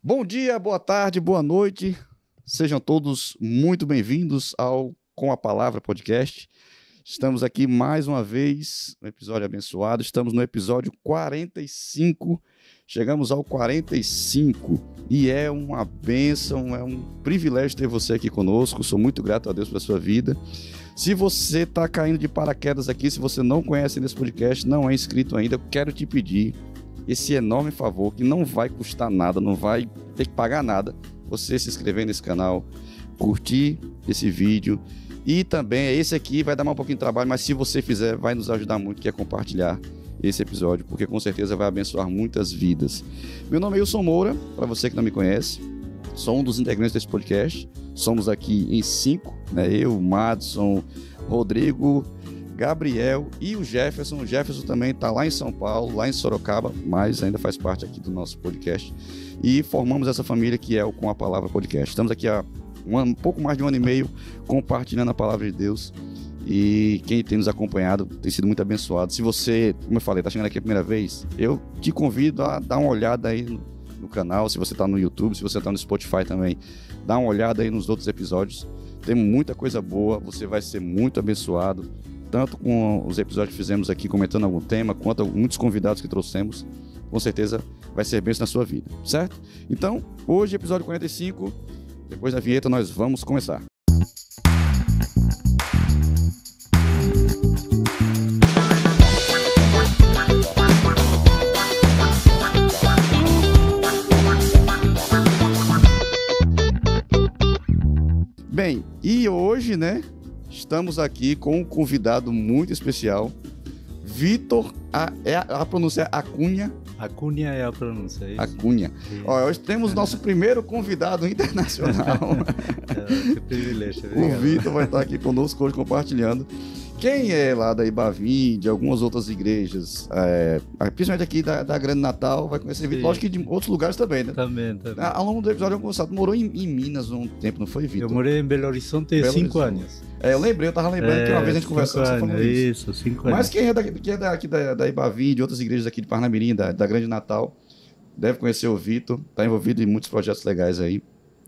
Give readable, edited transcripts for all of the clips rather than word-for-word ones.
Bom dia, boa tarde, boa noite. Sejam todos muito bem-vindos ao Com a Palavra Podcast. Estamos aqui mais uma vez no episódio abençoado. Estamos no episódio 45. Chegamos ao 45 e é uma bênção, é um privilégio ter você aqui conosco. Sou muito grato a Deus pela sua vida. Se você está caindo de paraquedas aqui, se você não conhece nesse podcast, não é inscrito ainda, eu quero te pedir esse enorme favor que não vai custar nada, não vai ter que pagar nada, você se inscrever nesse canal, curtir esse vídeo e também esse aqui vai dar um pouquinho de trabalho, mas se você fizer vai nos ajudar muito, que é compartilhar esse episódio, porque com certeza vai abençoar muitas vidas. Meu nome é Wilson Moura, para você que não me conhece, sou um dos integrantes desse podcast, somos aqui em 5, né? Eu, Madson, Rodrigo, Gabriel e o Jefferson. O Jefferson também está lá em São Paulo, lá em Sorocaba, mas ainda faz parte aqui do nosso podcast. E formamos essa família que é o Com a Palavra Podcast. Estamos aqui há um pouco mais de um ano e meio compartilhando a Palavra de Deus. E quem tem nos acompanhado tem sido muito abençoado. Se você, como eu falei, está chegando aqui a primeira vez, eu te convido a dar uma olhada aí no canal. Se você está no YouTube, se você está no Spotify também, dá uma olhada aí nos outros episódios. Tem muita coisa boa, você vai ser muito abençoado, tanto com os episódios que fizemos aqui comentando algum tema, quanto muitos convidados que trouxemos. Com certeza vai ser bênção na sua vida, certo? Então, hoje, episódio 45, depois da vinheta nós vamos começar. Bem, e hoje, né, estamos aqui com um convidado muito especial, Vitor, a pronúncia é Acunha. Acunha é a pronúncia, é isso? Acunha. Ó, hoje temos nosso primeiro convidado internacional. Que privilégio. O Vitor vai estar aqui conosco hoje compartilhando. Quem é lá da Ibavim, de algumas outras igrejas, principalmente aqui da Grande Natal, vai conhecer Vitor. Lógico que de outros lugares também, né? Também. Ao longo do episódio, tu morou em Minas um tempo, não foi, Vitor? Eu morei em Belo Horizonte 5 anos. Eu tava lembrando que uma vez a gente conversou, você falou isso. Isso, 5 anos. Mas quem é aqui da Ibavim, de outras igrejas aqui de Parnamirim, da Grande Natal, deve conhecer o Vitor, está envolvido em muitos projetos legais aí.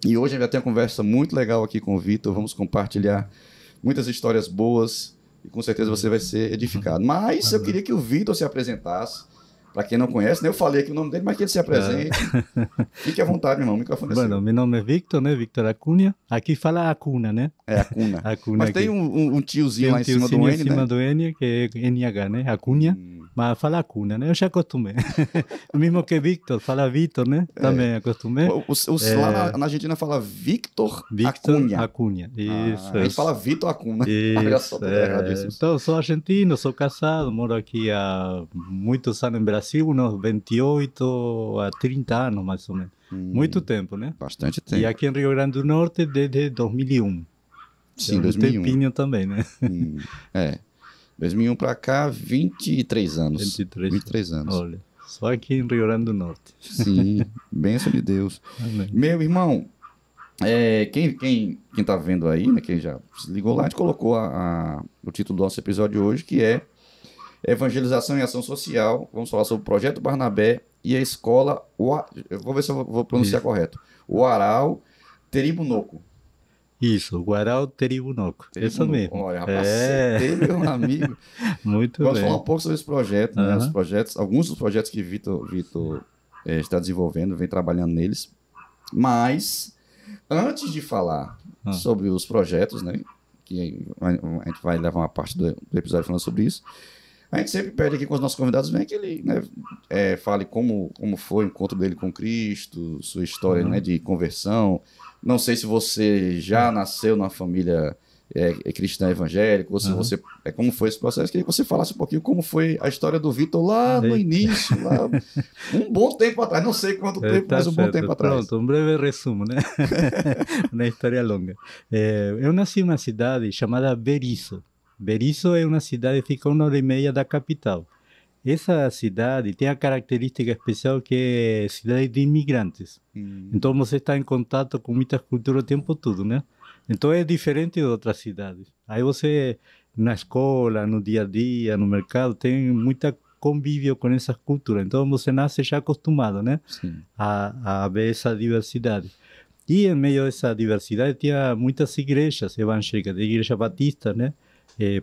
E hoje a gente vai ter uma conversa muito legal aqui com o Vitor, vamos compartilhar muitas histórias boas e com certeza você vai ser edificado. Mas eu queria que o Vitor se apresentasse. Para quem não conhece, né? Eu falei aqui o nome dele, mas que ele se apresente. Fique à vontade, meu irmão. O microfone é seu. Bueno, meu nome é Victor, né? Victor Acunha. Aqui fala Acuna, né? É, Acuna. Mas tem um tiozinho lá em cima do N, né? Em cima do N, que é NH, né? Acunha. Mas fala Acuna, né? Eu já acostumei. O mesmo que Victor, fala Vitor, né? Também acostumei. Lá na Argentina fala Victor Acunha. Isso. A gente fala Vitor Acuna. Olha só, então, sou argentino, sou casado, moro aqui há muitos anos em Brasil, uns 28 a 30 anos, mais ou menos. Muito tempo, né? Bastante tempo. E aqui em Rio Grande do Norte desde 2001. Sim, 2001. Um tempinho também, né? 2001 para cá, 23 anos. 23 anos. Olha, só aqui em Rio Grande do Norte. Sim, bênção de Deus. Amém. Meu irmão, quem tá vendo aí, né, quem já se ligou lá, a gente colocou o título do nosso episódio de hoje, que é Evangelização e Ação Social. Vamos falar sobre o Projeto Barnabé e a escola, eu vou ver se eu vou pronunciar correto, Uaral Teribunoco. Isso, Uaral Teribunoco. Isso mesmo. Olha, rapaz, teve um amigo. Muito Vamos bem. falar um pouco sobre esse projeto, né? Alguns dos projetos que Vitor está desenvolvendo, vem trabalhando neles. Mas, antes de falar sobre os projetos, né? Que a gente vai levar uma parte do episódio falando sobre isso. A gente sempre pede aqui com os nossos convidados, vem que ele, né, fale como foi o encontro dele com Cristo, sua história, né, de conversão. Não sei se você já nasceu numa família cristã evangélica, ou se você, como foi esse processo. Queria que você falasse um pouquinho como foi a história do Vitor lá no início, lá, um bom tempo atrás. Não sei quanto tempo, mas um bom tempo atrás. Pronto, um breve resumo, né? Uma história longa. Eu nasci em uma cidade chamada Berisso. Berisso é uma cidade que fica 1 hora e meia da capital. Essa cidade tem a característica especial que é cidade de imigrantes. Então você está em contato com muitas culturas o tempo todo, né? Então é diferente de outras cidades. Aí você, na escola, no dia a dia, no mercado, tem muita convívio com essas culturas. Então você nasce já acostumado, né? Sim. A ver essa diversidade. E em meio a essa diversidade tinha muitas igrejas evangélicas, igreja batista, né?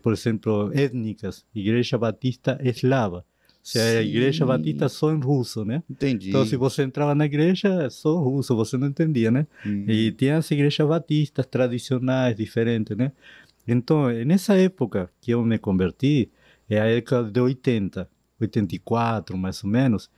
Por exemplo, étnicas, igreja batista eslava. Ou seja, a igreja batista só em russo, né? Entendi. Então, se você entrava na igreja, só russo, você não entendia, né? E tinha as igrejas batistas tradicionais, diferentes, né? Então, nessa época que eu me converti, é a época de 80, 84, mais ou menos,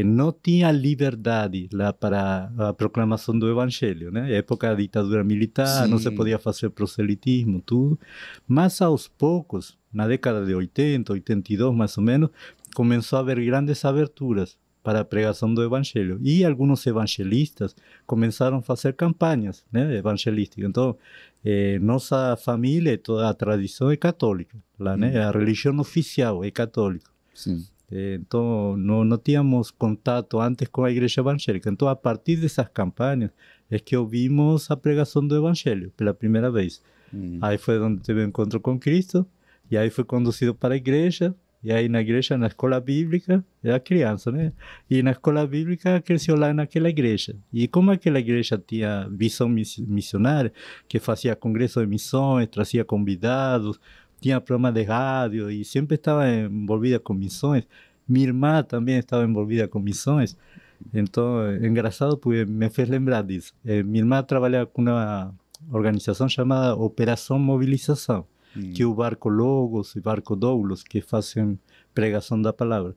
não tinha liberdade lá para a proclamação do evangelho, né? Época da ditadura militar, não se podia fazer proselitismo, tudo. Mas aos poucos, na década de 80, 82 mais ou menos, começou a haver grandes aberturas para a pregação do evangelho. E alguns evangelistas começaram a fazer campanhas, né, evangelísticas. Então, nossa família, toda a tradição é católica, lá, né? A religião oficial é católica. Sim. Então, não tínhamos contato antes com a igreja evangélica. Então, a partir dessas campanhas, é que ouvimos a pregação do evangelho pela primeira vez. Aí foi onde teve um encontro com Cristo, e aí foi conduzido para a igreja, e aí na igreja, na escola bíblica, era criança, né? E na escola bíblica cresceu lá naquela igreja. E como aquela igreja tinha visão missionária, que fazia congresso de missões, trazia convidados, tinha programa de rádio e sempre estava envolvida com missões. Minha irmã também estava envolvida com missões. Então, é engraçado porque me fez lembrar disso. Minha irmã trabalhava com uma organização chamada Operação Mobilização, que é o Barco Logos e Barco Douglas, que fazem pregação da palavra.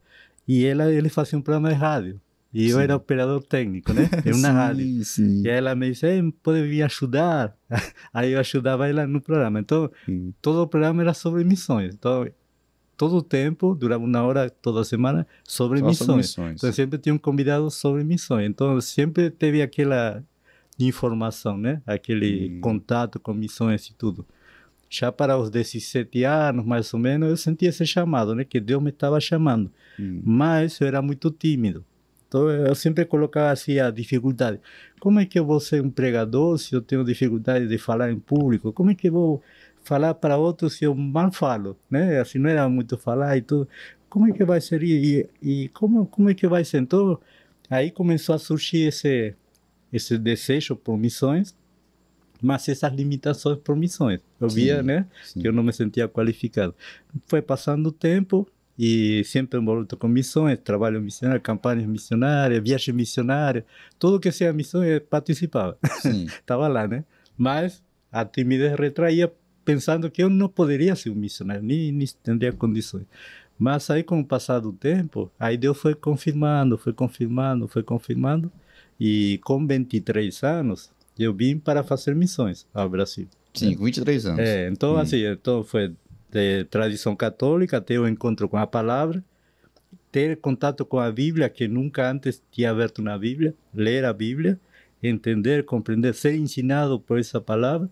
E ele fazia um programa de rádio. E eu era operador técnico, né? Em uma rádio. Sim. E aí ela me disse, pode vir ajudar? Aí eu ajudava ela no programa. Então, todo o programa era sobre missões. Então, todo o tempo, durava 1 hora toda semana, sobre missões. Então, sempre tinha um convidado sobre missões. Então, sempre teve aquela informação, né? Aquele contato com missões e tudo. Já para os 17 anos, mais ou menos, eu sentia esse chamado, né? Que Deus me estava chamando. Mas eu era muito tímido. Então, eu sempre colocava assim a dificuldade. Como é que eu vou ser um pregador se eu tenho dificuldade de falar em público? Como é que eu vou falar para outros se eu mal falo, né? Assim, não era muito falar e tudo. Como é que vai ser? E como é que vai ser? Então, aí começou a surgir esse desejo por missões, mas essas limitações por missões. Eu via, né, que eu não me sentia qualificado. Foi passando o tempo e sempre envolvido com missões, trabalho missionário, campanhas missionárias, viagem missionária, tudo que seja missão eu participava. Estava lá, né? Mas a timidez retraía, pensando que eu não poderia ser um missionário, nem teria condições. Mas aí, com o passar do tempo, aí Deus foi confirmando, e com 23 anos, eu vim para fazer missões ao Brasil. Sim, com 23 anos. Então, assim, então foi de tradição católica, ter o encontro com a palavra, ter contato com a Bíblia, que nunca antes tinha aberto na Bíblia, ler a Bíblia, entender, compreender, ser ensinado por essa palavra,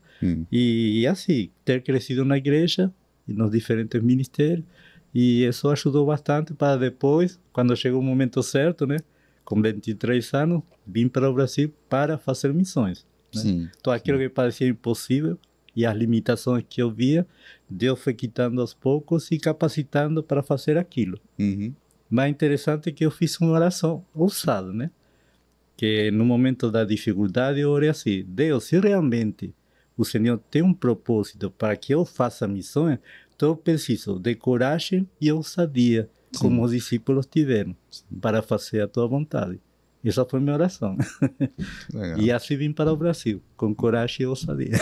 e assim, ter crescido na igreja, e nos diferentes ministérios, e isso ajudou bastante para depois, quando chegou o momento certo, né, com 23 anos, vim para o Brasil para fazer missões. Né? Então, aquilo que parecia impossível, e as limitações que eu via, Deus foi quitando aos poucos e capacitando para fazer aquilo. Mas interessante é que eu fiz uma oração ousada, né? Que no momento da dificuldade eu orei assim: Deus, se realmente o Senhor tem um propósito para que eu faça missões, então eu preciso de coragem e ousadia, como os discípulos tiveram, para fazer a tua vontade. Essa foi minha oração. Legal. E assim vim para o Brasil, com coragem e ousadia.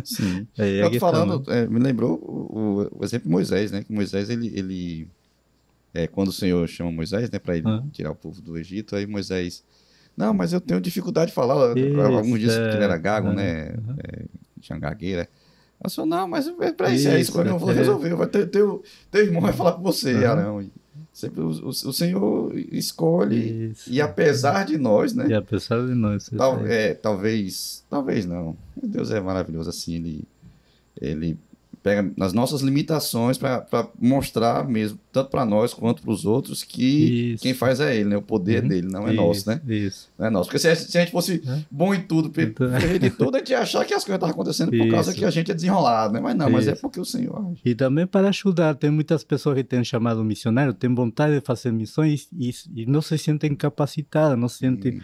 Sim. Eu tô falando, me lembrou o exemplo de Moisés, né? Que Moisés, ele quando o Senhor chama Moisés, né, para ele tirar o povo do Egito, aí Moisés, não, mas eu tenho dificuldade de falar. Alguns dizem que ele era gago, né? Tinha gagueira. Eu falei, não, mas para isso é isso, eu vou resolver. Teu irmão vai falar com você, Arão. Sempre o Senhor escolhe, e apesar de nós, né? E apesar de nós. Talvez não. Deus é maravilhoso, assim, ele pega nas nossas limitações para mostrar mesmo, tanto para nós quanto para os outros, que Isso. quem faz é ele, né? O poder é dele, não é nosso, né? Isso. Não é nosso. Porque se a gente fosse bom em tudo, perfeito em tudo, a gente ia achar que as coisas estavam acontecendo por causa que a gente é desenrolado, né? Mas não, mas é porque o Senhor age. E também para ajudar. Tem muitas pessoas que têm chamado missionário, têm vontade de fazer missões e não se sentem capacitadas, não sentem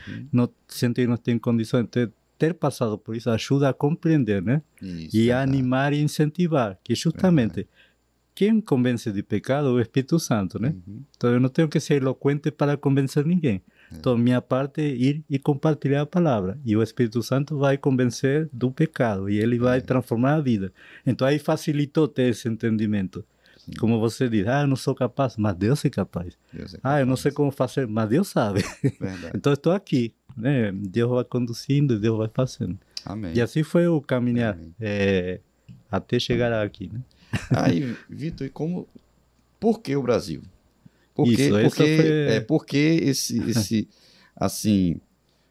que não têm condições. Então, ter passado por isso ajuda a compreender, né? Isso, e a animar e incentivar, que justamente quem convence de pecado é o Espírito Santo, né? Então eu não tenho que ser eloquente para convencer ninguém. Então minha parte é ir e compartilhar a palavra, e o Espírito Santo vai convencer do pecado, e ele vai transformar a vida. Então aí facilitou ter esse entendimento. Como você diz, eu não sou capaz, mas Deus é capaz. Eu não sei como fazer, mas Deus sabe. Então eu estou aqui, né? Deus vai conduzindo, Deus vai fazendo. Amém. E assim foi o caminhar até chegar aqui, né? Aí, Vitor, por que o Brasil? Por que esse assim,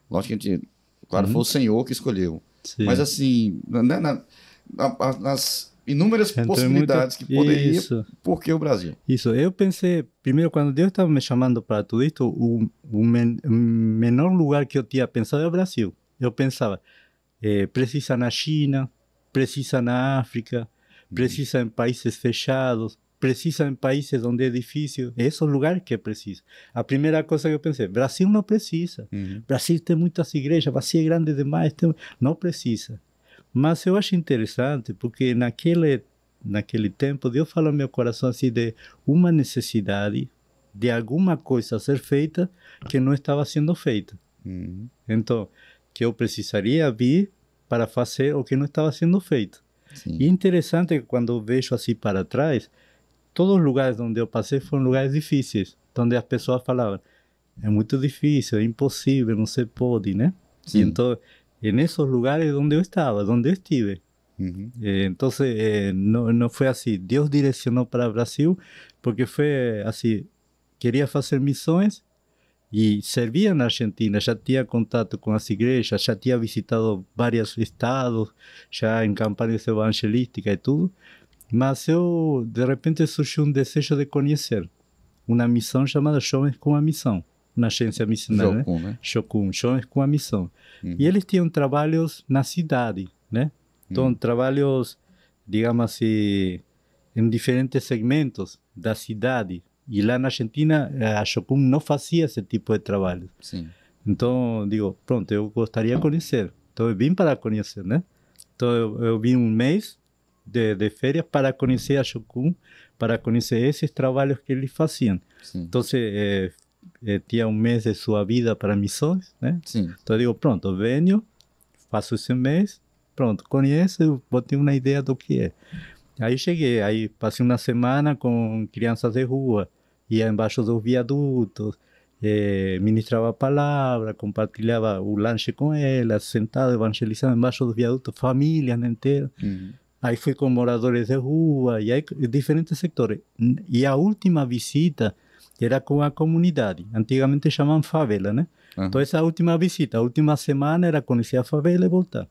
lógico que claro, foi o Senhor que escolheu. Sim. Mas assim, nas inúmeras possibilidades que poderia, por que o Brasil? Isso, eu pensei, primeiro, quando Deus estava me chamando para tudo isso, o menor lugar que eu tinha pensado é o Brasil. Eu pensava, precisa na China, precisa na África, precisa em países fechados, precisa em países onde é difícil. É esse o lugar que precisa. A primeira coisa que eu pensei, Brasil não precisa. Brasil tem muitas igrejas, Brasil é grande demais, não precisa. Mas eu acho interessante, porque naquele tempo, Deus falou no meu coração assim de uma necessidade de alguma coisa a ser feita que não estava sendo feita. Então, que eu precisaria vir para fazer o que não estava sendo feito. Sim. E interessante que quando eu vejo assim para trás, todos os lugares onde eu passei foram lugares difíceis, onde as pessoas falavam, é muito difícil, é impossível, não se pode, né? Sim. E então, é nesses lugares onde eu estava, onde eu estive. Então, não foi assim, Deus direcionou para o Brasil, porque foi assim, queria fazer missões, e servia na Argentina, já tinha contato com as igrejas, já tinha visitado vários estados, já em campanhas evangelísticas e tudo, mas de repente surgiu um desejo de conhecer uma missão chamada Jovens com a Missão, uma agência missionária, né? Jocum, Jovens com a Missão. E eles tinham trabalhos na cidade, né? Então, trabalhos, digamos assim, em diferentes segmentos da cidade. E lá na Argentina, a Jocum não fazia esse tipo de trabalho. Sim. Então, digo, pronto, eu gostaria de conhecer. Então, eu vim para conhecer, né? Então, eu vim um mês de férias para conhecer a Jocum, para conhecer esses trabalhos que eles faziam. Sim. Então, tinha um mês de sua vida para missões, né? Sim. Então, eu digo, pronto, eu venho, faço esse mês, pronto, conheço, vou ter uma ideia do que é. Aí cheguei, aí passei uma semana com crianças de rua, ia embaixo dos viadutos, ministrava a palavra, compartilhava o lanche com elas, sentado, evangelizando embaixo dos viadutos, famílias inteiras. Aí fui com moradores de rua, e aí diferentes sectores. E a última visita era com a comunidade, antigamente chamavam favela, né? Então essa última visita, a última semana era conhecer a favela e voltar.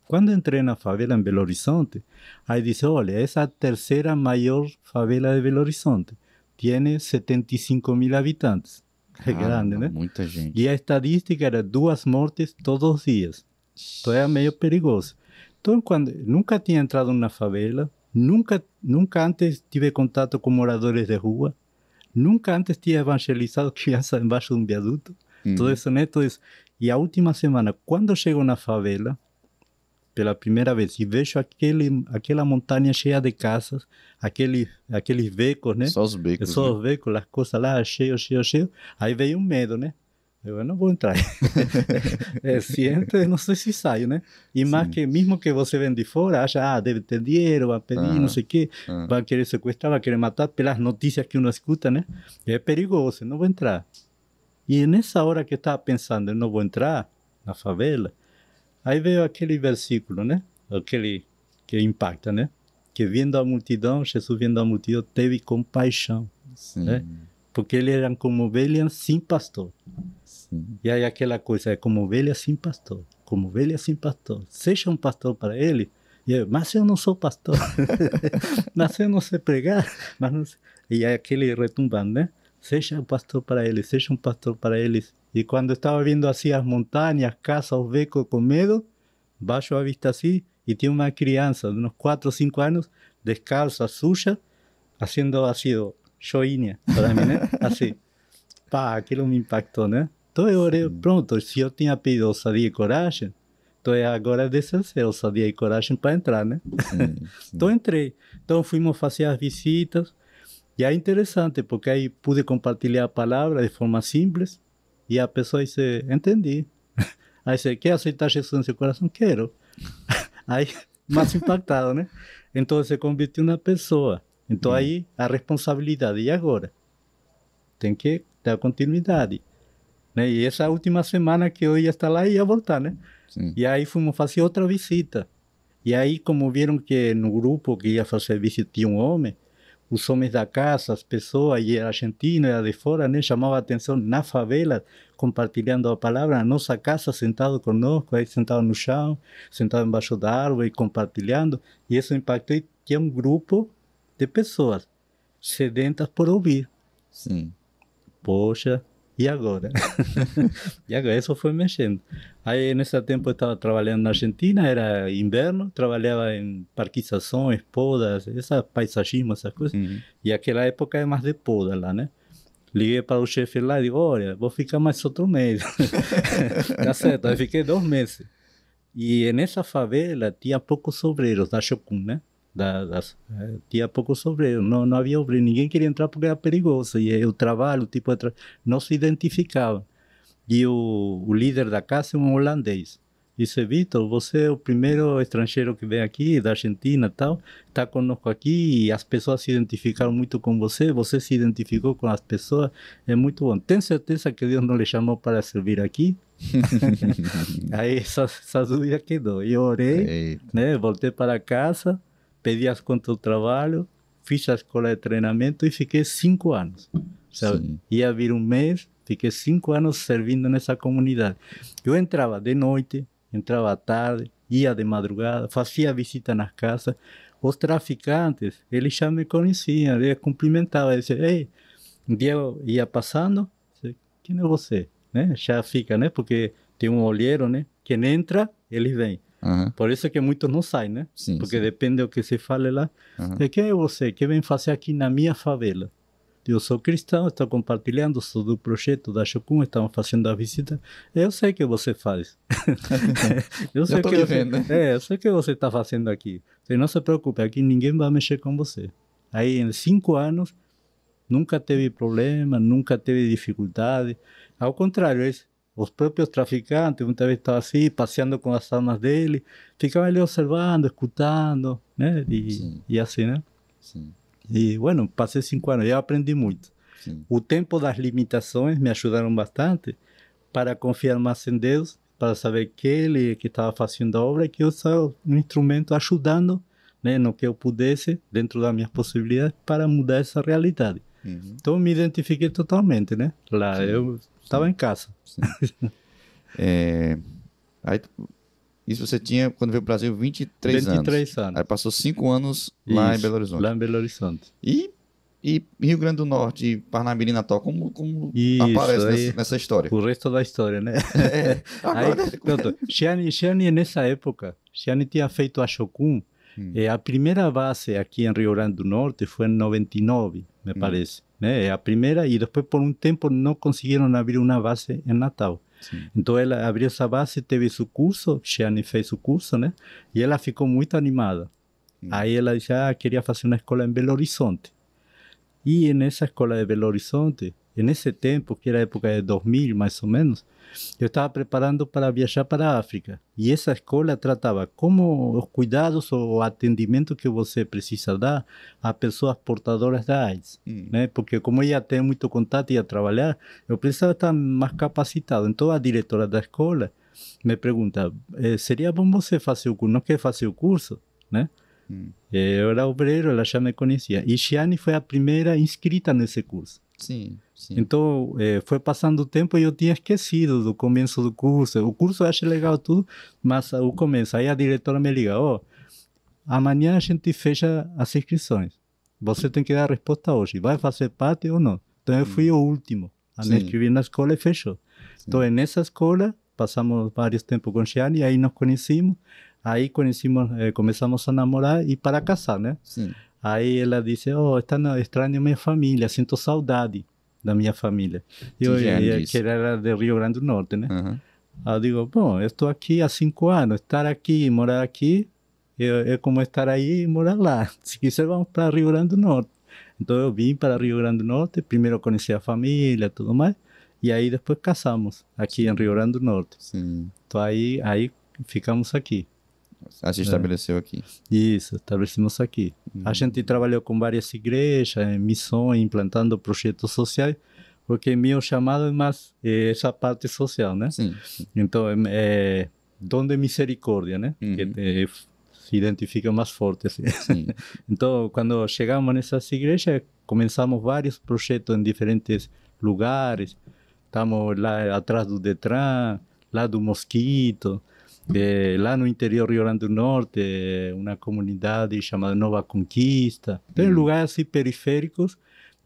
Quando entrei na favela em Belo Horizonte, aí disse, olha, essa é a terceira maior favela de Belo Horizonte. Tem 75.000 habitantes. É grande, né? Muita gente. E a estadística era 2 mortes todos os dias. Então é meio perigoso. Então, nunca tinha entrado na favela, nunca antes tive contato com moradores de rua, nunca antes tinha evangelizado crianças embaixo de um viaduto. Tudo isso, né? Tudo isso. E a última semana, quando chego na favela, pela primeira vez, e vejo aquela montanha cheia de casas, aqueles becos, né? Só os becos. Só os becos, as coisas lá, cheio. Aí veio um medo, né? Eu não vou entrar. Se entra, não sei se saio, né? E mais que, mesmo que você vem de fora, acha, deve ter dinheiro, vai pedir, não sei o quê, vai querer sequestrar, vai querer matar, pelas notícias que uno escuta, né? É perigoso, não vou entrar. E nessa hora que eu estava pensando, eu não vou entrar na favela, aí veio aquele versículo, né? Aquele que impacta, né? Que vendo a multidão, Jesus vendo a multidão, teve compaixão. Sim. Né? Porque eles eram como ovelhas sem pastor. Sim. E aí aquela coisa é como ovelha sem pastor. Como ovelha sem pastor. Seja um pastor para ele, E eu, mas eu não sou pastor, mas eu não sei pregar, mas não sei. E aquele retumbando, né? Seja um pastor para eles, seja um pastor para eles. E quando estava vendo assim as montanhas, casas, os becos com medo, baixo a vista assim, e tinha uma criança de uns 4 ou 5 anos, descalça, suja, fazendo assim, joinha para mim, né? Assim, pá, aquilo me impactou, né? Então eu orei, pronto, se eu tinha pedido ousadia e coragem, então agora é descer ousadia e coragem para entrar, né? Então entrei. Então fomos fazer as visitas, e é interessante, porque aí pude compartilhar a palavra de forma simples, e a pessoa disse, entendi. Aí você quer aceitar Jesus no seu coração? Quero. Aí, mais impactado, né? Então se convirtiu na pessoa. Então aí a responsabilidade, e agora? Tem que dar continuidade, né? E essa última semana que eu ia estar lá, ia voltar, né? Sim. E aí fomos fazer outra visita. E aí, como viram que no grupo que ia fazer visita tinha um homem, os homens da casa, as pessoas, e era argentino, era de fora, né? Chamava a atenção na favela, compartilhando a palavra, na nossa casa, sentado conosco, aí sentado no chão, sentado embaixo da árvore, compartilhando. E isso impactou, e tinha um grupo de pessoas sedentas por ouvir. Sim. Poxa, e agora? E agora, isso foi mexendo. Aí, nesse tempo, eu estava trabalhando na Argentina, era inverno, trabalhava em parquizações, podas, essa paisagismo, essas coisas. E aquela época é mais de poda lá, né? Liguei para o chefe lá e digo, olha, vou ficar mais outro mês. Tá certo, aí fiquei 2 meses. E nessa favela tinha poucos obreiros da Chocum, né? Tinha poucos obreiros, não havia obreiro, ninguém queria entrar porque era perigoso, e o trabalho, o tipo de não se identificava. E o líder da casa é um holandês. Disse, Vitor, você é o primeiro estrangeiro que vem aqui, da Argentina e tal, está conosco aqui, e as pessoas se identificaram muito com você, você se identificou com as pessoas, é muito bom. Tem certeza que Deus não lhe chamou para servir aqui? Aí essa dúvida quedou. Eu orei, né, voltei para casa, pedi as contas do trabalho, fiz a escola de treinamento e fiquei 5 anos. Sabe? Ia vir um mês, fiquei 5 anos servindo nessa comunidade. Eu entrava de noite, entrava à tarde, ia de madrugada, fazia visita nas casas. Os traficantes, eles já me conheciam, eles cumprimentavam, diziam, ei, um dia eu ia passando, quem é você? Né? Já fica, né? Porque tem um olheiro, né? Quem entra, ele vem. Por isso que muitos não saem, né? Sim, porque sim. depende do que se fale lá. Quem é você? Que vem fazer aqui na minha favela? Eu sou cristão, estou compartilhando, sou do projeto da Chocum, estamos fazendo a visita. Eu sei que você faz. eu sei que você, né? eu sei que você está fazendo aqui. Você não se preocupe, aqui ninguém vai mexer com você. Aí em 5 anos, nunca teve problema, nunca teve dificuldade. Ao contrário, os próprios traficantes, muitas vezes estavam assim, passeando com as armas dele, ficavam ali observando, escutando, né? E assim, né? Sim. E, bueno, passei 5 anos, eu aprendi muito. Sim. O tempo das limitações me ajudaram bastante para confiar mais em Deus, para saber que Ele que estava fazendo a obra e que eu sou um instrumento ajudando, né, no que eu pudesse, dentro das minhas possibilidades, para mudar essa realidade. Então, me identifiquei totalmente, né? Lá, eu estava em casa. Aí, isso você tinha, quando veio para o Brasil, 23 anos. Aí passou 5 anos lá em Belo Horizonte. Lá em Belo Horizonte. E Rio Grande do Norte, Parnamirim e Natal, como isso, aparece nessa história? O resto da história, né? Agora... Aí, pronto, Xiane, nessa época, Xiane tinha feito a Chocum. A primeira base aqui em Rio Grande do Norte foi em 99, me parece. Né? A primeira, e depois por um tempo não conseguiram abrir uma base em Natal. Então ela abriu essa base, teve seu curso, Xiane fez o curso, né? E ela ficou muito animada. Aí ela já queria fazer uma escola em Belo Horizonte. E nessa escola de Belo Horizonte, nesse tempo, que era a época de 2000 mais ou menos, eu estava preparando para viajar para a África. E essa escola tratava como os cuidados ou o atendimento que você precisa dar a pessoas portadoras da AIDS. Né? Porque como eu ia ter muito contato e ia trabalhar, eu precisava estar mais capacitado. Então a diretora da escola me pergunta, seria bom você fazer o curso? Não quer fazer o curso? Né? Eu era obreiro, ela já me conhecia. E Xiane foi a primeira inscrita nesse curso. Sim. Então, foi passando o tempo e eu tinha esquecido do começo do curso. O curso eu achei legal tudo, mas o começo. Aí a diretora me liga, amanhã a gente fecha as inscrições. Você tem que dar a resposta hoje. Vai fazer parte ou não? Então eu fui o último a me inscrever na escola e fechou. Sim. Então nessa escola passamos vários tempos com Gianni, aí nos conhecimos. Aí começamos a namorar e para casar, né? Sim. Aí ela disse, estranho minha família, sinto saudade da minha família. Que era de Rio Grande do Norte, né? Uhum. Aí eu digo, bom, eu estou aqui há 5 anos, estar aqui e morar aqui é como estar aí e morar lá. Se quiser, vamos para Rio Grande do Norte. Então eu vim para Rio Grande do Norte, primeiro conheci a família e tudo mais, e aí depois casamos aqui em Rio Grande do Norte. Sim. Então aí ficamos aqui. Se estabeleceu aqui. Isso, estabelecemos aqui. A gente trabalhou com várias igrejas, em missões, implantando projetos sociais, porque meu chamado é mais essa parte social, né? Sim. Então, é dom de misericórdia, né? Que se identifica mais forte. Assim. Sim. Então, quando chegamos nessas igrejas, começamos vários projetos em diferentes lugares. Estamos lá atrás do Detran, lá do Mosquito, lá no interior do Rio Grande do Norte, uma comunidade chamada Nova Conquista. Tem lugares assim periféricos,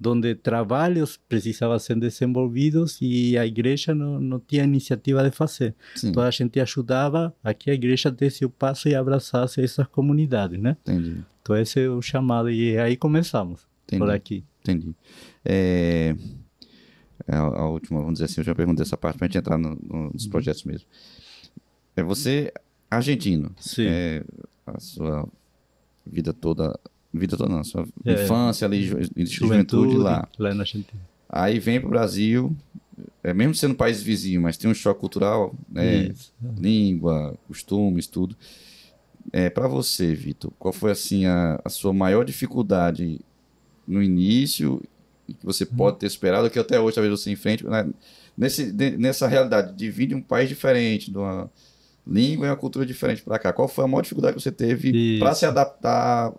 onde trabalhos precisavam ser desenvolvidos e a igreja não tinha iniciativa de fazer. Sim. Então a gente ajudava a que a igreja desse o passo e abraçasse essas comunidades, né? Entendi. Então esse é o chamado e aí começamos. Entendi. Por aqui. Entendi. A última, vamos dizer assim, eu já perguntei essa parte para a gente entrar nos projetos mesmo. Você argentino. Sim. A sua vida toda não, a sua infância ali, juventude lá na Argentina. Aí vem para o Brasil, mesmo sendo um país vizinho, mas tem um choque cultural, né? Língua, costumes, tudo. Para você, Vitor, qual foi assim a sua maior dificuldade no início e que você pode ter esperado, que até hoje talvez você enfrente, né? Nessa realidade, divide um país diferente, de uma língua e uma cultura diferente para cá. Qual foi a maior dificuldade que você teve para se adaptar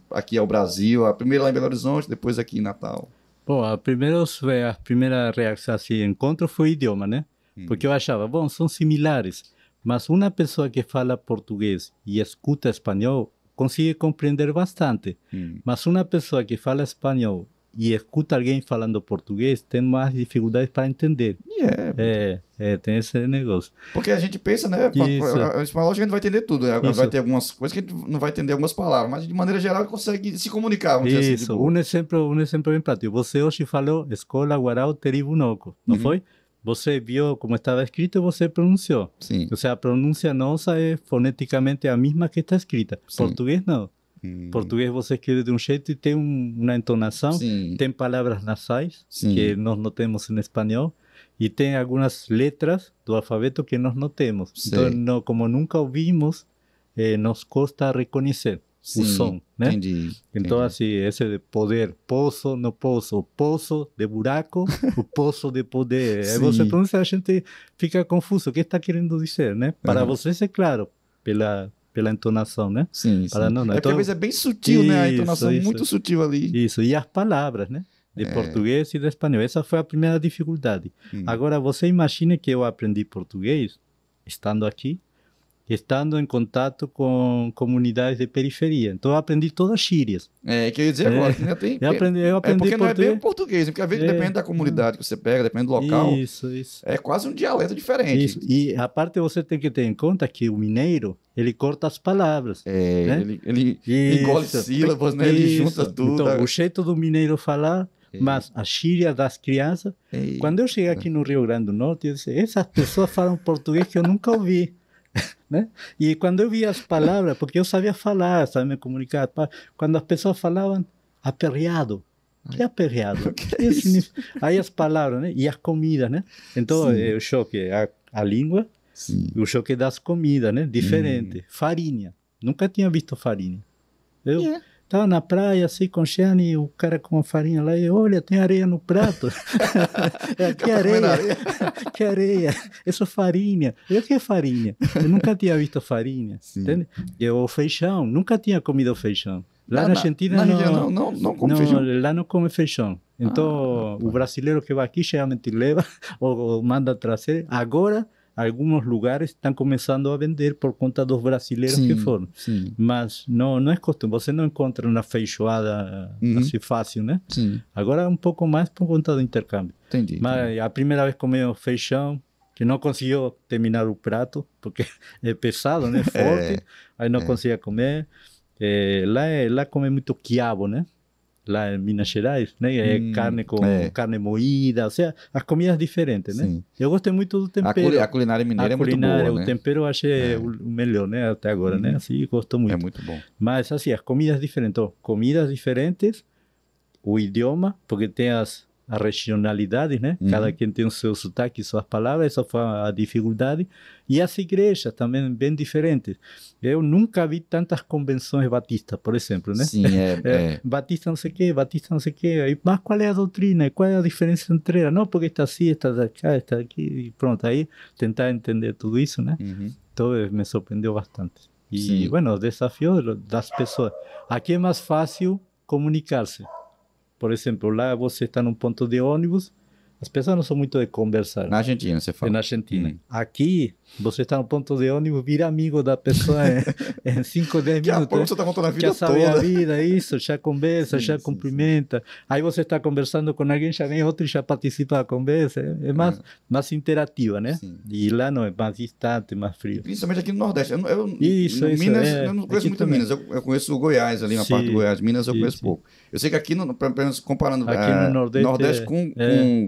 aqui ao Brasil? A primeira lá em Belo Horizonte, depois aqui em Natal. Bom, a primeira reação assim, encontro foi o idioma, né? Porque eu achava, bom, são similares, mas uma pessoa que fala português e escuta espanhol consegue compreender bastante. Mas uma pessoa que fala espanhol e escuta alguém falando português tem mais dificuldades para entender. Tem esse negócio. Porque a gente pensa, né? O espanhol a gente vai entender tudo. Né? Vai ter algumas coisas que a gente não vai entender algumas palavras, mas de maneira geral consegue se comunicar. Vamos dizer assim, um exemplo bem prático. Você hoje falou Escola Guarau Teribunoco, não foi? Você viu como estava escrito e você pronunciou. Sim. Ou seja, a pronúncia nossa é foneticamente a mesma que está escrita. Sim. Português não. Português você escreve de um jeito e tem uma entonação. Sim. Tem palavras nasais, Sim, que nós não temos em espanhol. E tem algumas letras do alfabeto que nós não temos. Sei. Então, como nunca ouvimos, nos custa reconhecer o som, né? Entendi. Então, assim, esse de poder, poço, no poço, poço de buraco, o poço de poder. Aí você pronuncia, a gente fica confuso. O que está querendo dizer, né? Para vocês é claro, pela entonação, né? Sim, Para sim. não, Porque às vezes é bem sutil, né? A entonação muito sutil ali. Isso, e as palavras, né? De português e de espanhol. Essa foi a primeira dificuldade. Agora, você imagine que eu aprendi português estando aqui, estando em contato com comunidades de periferia. Então, eu aprendi todas as gírias. Que eu ia dizer agora, que ainda tem... Eu aprendi porque português. não é bem o português, porque às vezes depende da comunidade que você pega, depende do local. Isso. É quase um dialeto diferente. Isso. E a parte você tem que ter em conta que o mineiro, ele corta as palavras. Né? Ele engole sílabas, né? Ele junta tudo. Então, o jeito do mineiro falar, mas a gíria das crianças... Quando eu cheguei aqui no Rio Grande do Norte, eu disse, essas pessoas falam português que eu nunca ouvi. Né? E quando eu via as palavras, porque eu sabia falar, sabia me comunicar, quando as pessoas falavam aperreado, que é aperreado? Que é isso? Aí as palavras, né? E as comidas, né? Então o choque, a língua, o choque das comidas, né? Diferente. Farinha, nunca tinha visto farinha. Eu estava na praia assim com o Gianni, o cara com a farinha lá, e olha, tem areia no prato. Que areia? Que areia? Isso é farinha. Eu, que é farinha? Eu nunca tinha visto farinha. Entende? E o feijão, nunca tinha comido feijão. Lá na Argentina não come feijão. Lá não come feijão. Então, o brasileiro que vai aqui geralmente leva ou manda trazer. Agora, algunos lugares están comenzando a vender por conta dos brasileiros que foram. Sim. Mas não é costume, você não encontra uma feijoada assim fácil, né? Sim. Agora é um pouco mais por conta do intercâmbio. Entendi. Mas a primeira vez comemos feijão, que não conseguiu terminar o prato, porque é pesado, né? Forte, aí não conseguia comer. Lá come muito quiabo, né? Lá em Minas Gerais, né? Carne com carne moída, ou seja, as comidas diferentes, né? Sim. Eu gostei muito do tempero. A culinária mineira é muito boa, o né? tempero eu achei o melhor, né? Até agora, né? Assim, gostou muito. É muito bom. Mas, assim, as comidas diferentes. Ó, comidas diferentes, o idioma, porque tem as regionalidades, né? Cada quem tem o seu sotaque, suas palavras, essa foi a dificuldade. E as igrejas também bem diferentes. Eu nunca vi tantas convenções batistas, por exemplo, né? Sim, Batista não sei o quê, batista não sei o quê. Aí, mas qual é a doutrina? Qual é a diferença entre elas? Não, porque está assim, está cá, está aqui. E pronto, aí tentar entender tudo isso, né? Então me surpreendeu bastante. E, bueno, os desafios das pessoas. Aqui é mais fácil comunicar-se. Por exemplo, lá você está num ponto de ônibus, as pessoas não são muito de conversar. Na Argentina, você fala. Na Argentina. Aqui, você está no ponto de ônibus, vira amigo da pessoa em 5, 10 minutos. Daqui a pouco você está contando a vida já sabe toda. a vida, isso, já conversa, já cumprimenta. Aí você está conversando com alguém, já vem outro e já participa da conversa. É mais interativa, né? Sim. E lá não, é mais distante, mais frio. Principalmente aqui no Nordeste. Isso, Minas, eu não conheço muito também. Minas. Eu conheço o Goiás, ali na parte do Goiás. Minas eu conheço pouco. Eu sei que aqui, comparando aqui no Nordeste com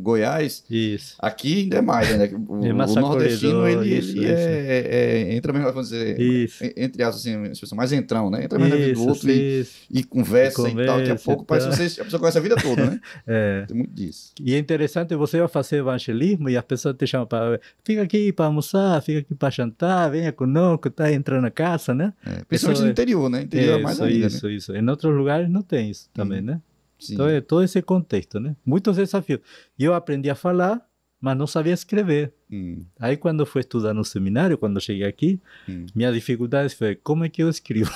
Goiás, isso. aqui ainda é mais, né? O nordestino, ele entra mesmo, vamos dizer, entre aspas, assim, uma expressão mais entrão, né? Entra mais na vida do outro e conversa e tal. Daqui a pouco parece que a pessoa conhece a vida toda, né? Tem muito disso. E é interessante, você vai fazer evangelismo e as pessoas te chamam para... Fica aqui para almoçar, fica aqui para jantar, venha conosco, tá entrando na casa, né? Principalmente no interior, né? Interior é mais ainda, isso. Em outros lugares não tem isso também, né? Sim. Então é todo esse contexto, né? Muitos desafios. E eu aprendi a falar, mas não sabia escrever. Aí quando fui estudar no seminário, quando cheguei aqui, minha dificuldade foi como é que eu escrevo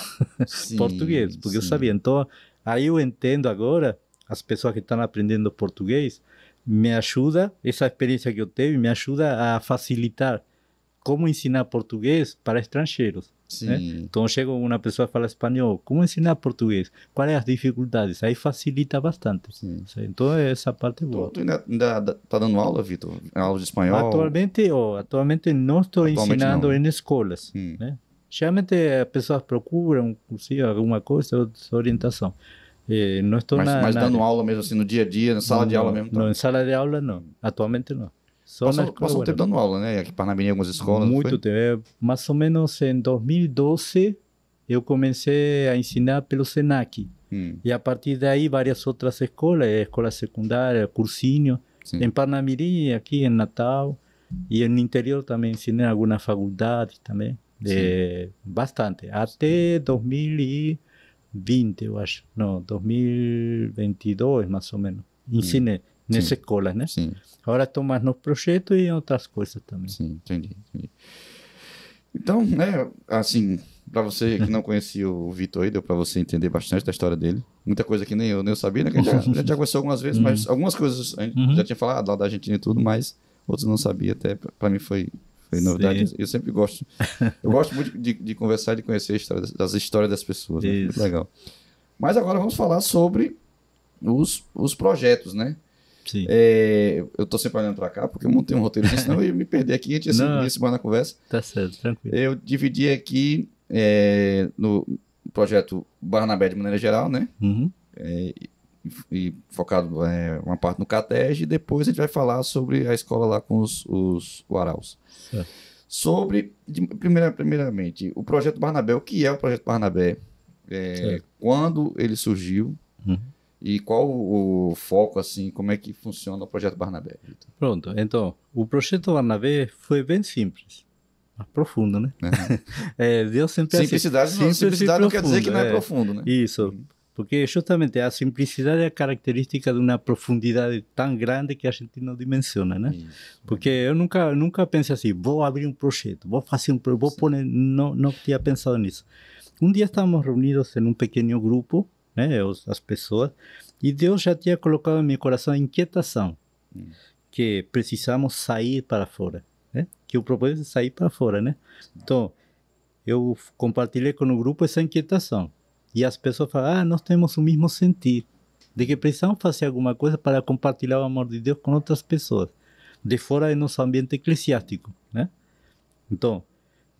português, porque eu sabia. Então, aí eu entendo agora, as pessoas que estão aprendendo português, me ajuda, essa experiência que eu tive, me ajuda a facilitar como ensinar português para estrangeiros. Né? Então chega uma pessoa que fala espanhol, como ensinar português? Quais as dificuldades? Aí facilita bastante. Então essa parte é boa. Tu ainda está dando aula, Vitor? Aula de espanhol? Atualmente não estou ensinando em escolas. Né? Geralmente as pessoas procuram alguma coisa, orientação. Não estou mas dando aula mesmo assim no dia a dia, na sala de aula mesmo? Não, em sala de aula não. Atualmente não. Passou um tempo dando aula, né? Aqui em Parnamirim, em algumas escolas. Muito tempo. Mais ou menos em 2012, eu comecei a ensinar pelo Senac. E a partir daí, várias outras escolas, escola secundária, cursinho. Em Parnamirim, aqui em Natal. E no interior também ensinei algumas faculdades também. Bastante. Até 2020, eu acho. Não, 2022, mais ou menos. Ensinei nessas escolas, né? Agora estou mais no projeto e em outras coisas também. Entendi. Então, né, assim, para você que não conhecia o Vitor aí, deu para você entender bastante da história dele. Muita coisa que nem eu sabia, né? Que a gente já conversou algumas vezes, mas algumas coisas a gente já tinha falado lá da Argentina e tudo, mas outros não sabia, até para mim foi novidade. Eu sempre gosto. Eu gosto muito de conversar e de conhecer as histórias das pessoas. Né? Muito legal. Mas agora vamos falar sobre os projetos, né? Eu tô sempre olhando para cá, porque eu montei um roteiro, senão eu ia me perder aqui, a gente ia se na conversa. Tá certo, tranquilo. Eu dividi aqui no projeto Barnabé de maneira geral, né? E focado uma parte no CATEG, e depois a gente vai falar sobre a escola lá com os Uaraus. Sobre, primeiramente, o projeto Barnabé. O que é o projeto Barnabé? Quando ele surgiu? E qual o foco, assim, como é que funciona o projeto Barnabé? Pronto, então, o projeto Barnabé foi bem simples, mas profundo, né? Deus sempre simplicidade não quer dizer que não é profundo, né? Isso, porque justamente a simplicidade é a característica de uma profundidade tão grande que a gente não dimensiona, né? Porque eu nunca pensei assim, vou abrir um projeto, vou fazer vou poner, não tinha pensado nisso. Um dia estávamos reunidos em um pequeno grupo, né, as pessoas, e Deus já tinha colocado em meu coração a inquietação que precisamos sair para fora. né? Que o propósito é sair para fora, né? Então, eu compartilhei com o grupo essa inquietação. E as pessoas falam, nós temos o mesmo sentir, de que precisamos fazer alguma coisa para compartilhar o amor de Deus com outras pessoas, de fora do nosso ambiente eclesiástico, né? Então,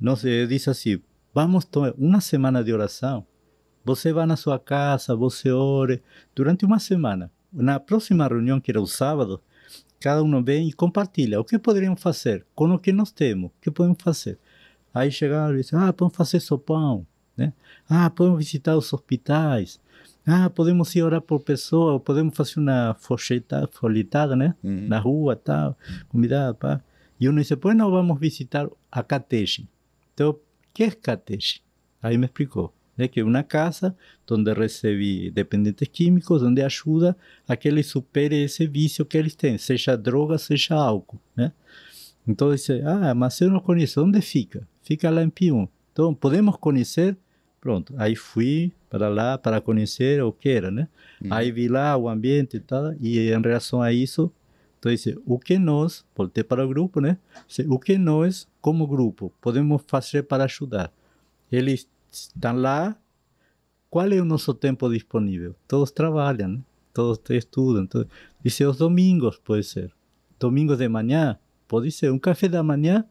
nós disse assim, vamos tomar uma semana de oração, você vai na sua casa, você ore, durante uma semana. Na próxima reunião, que era o sábado, cada um vem e compartilha o que poderíamos fazer, com o que nós temos, o que podemos fazer. Aí chegaram e disseram, podemos fazer sopão, né? Podemos visitar os hospitais, podemos ir orar por pessoas, podemos fazer uma folhetada, né? Na rua, tal, comida, pá. E um disse, pois não vamos visitar a catege. Então, o que é catege? Aí me explicou, né? Que é uma casa onde recebe dependentes químicos, onde ajuda a que eles superem esse vício que eles têm, seja droga, seja álcool, né? Então, disse, mas eu não conheço, onde fica? Fica lá em Pium. Então, podemos conhecer? Pronto, aí fui para lá para conhecer o que era, né? Aí vi lá o ambiente e tal, e em relação a isso, então disse, o que nós, voltei para o grupo, né? Disse, o que nós, como grupo, podemos fazer para ajudar? Eles estão lá, qual é o nosso tempo disponível? Todos trabalham, né? Todos estudam. Então, disse, os domingos, pode ser. Domingos de manhã, pode ser. Um café da manhã?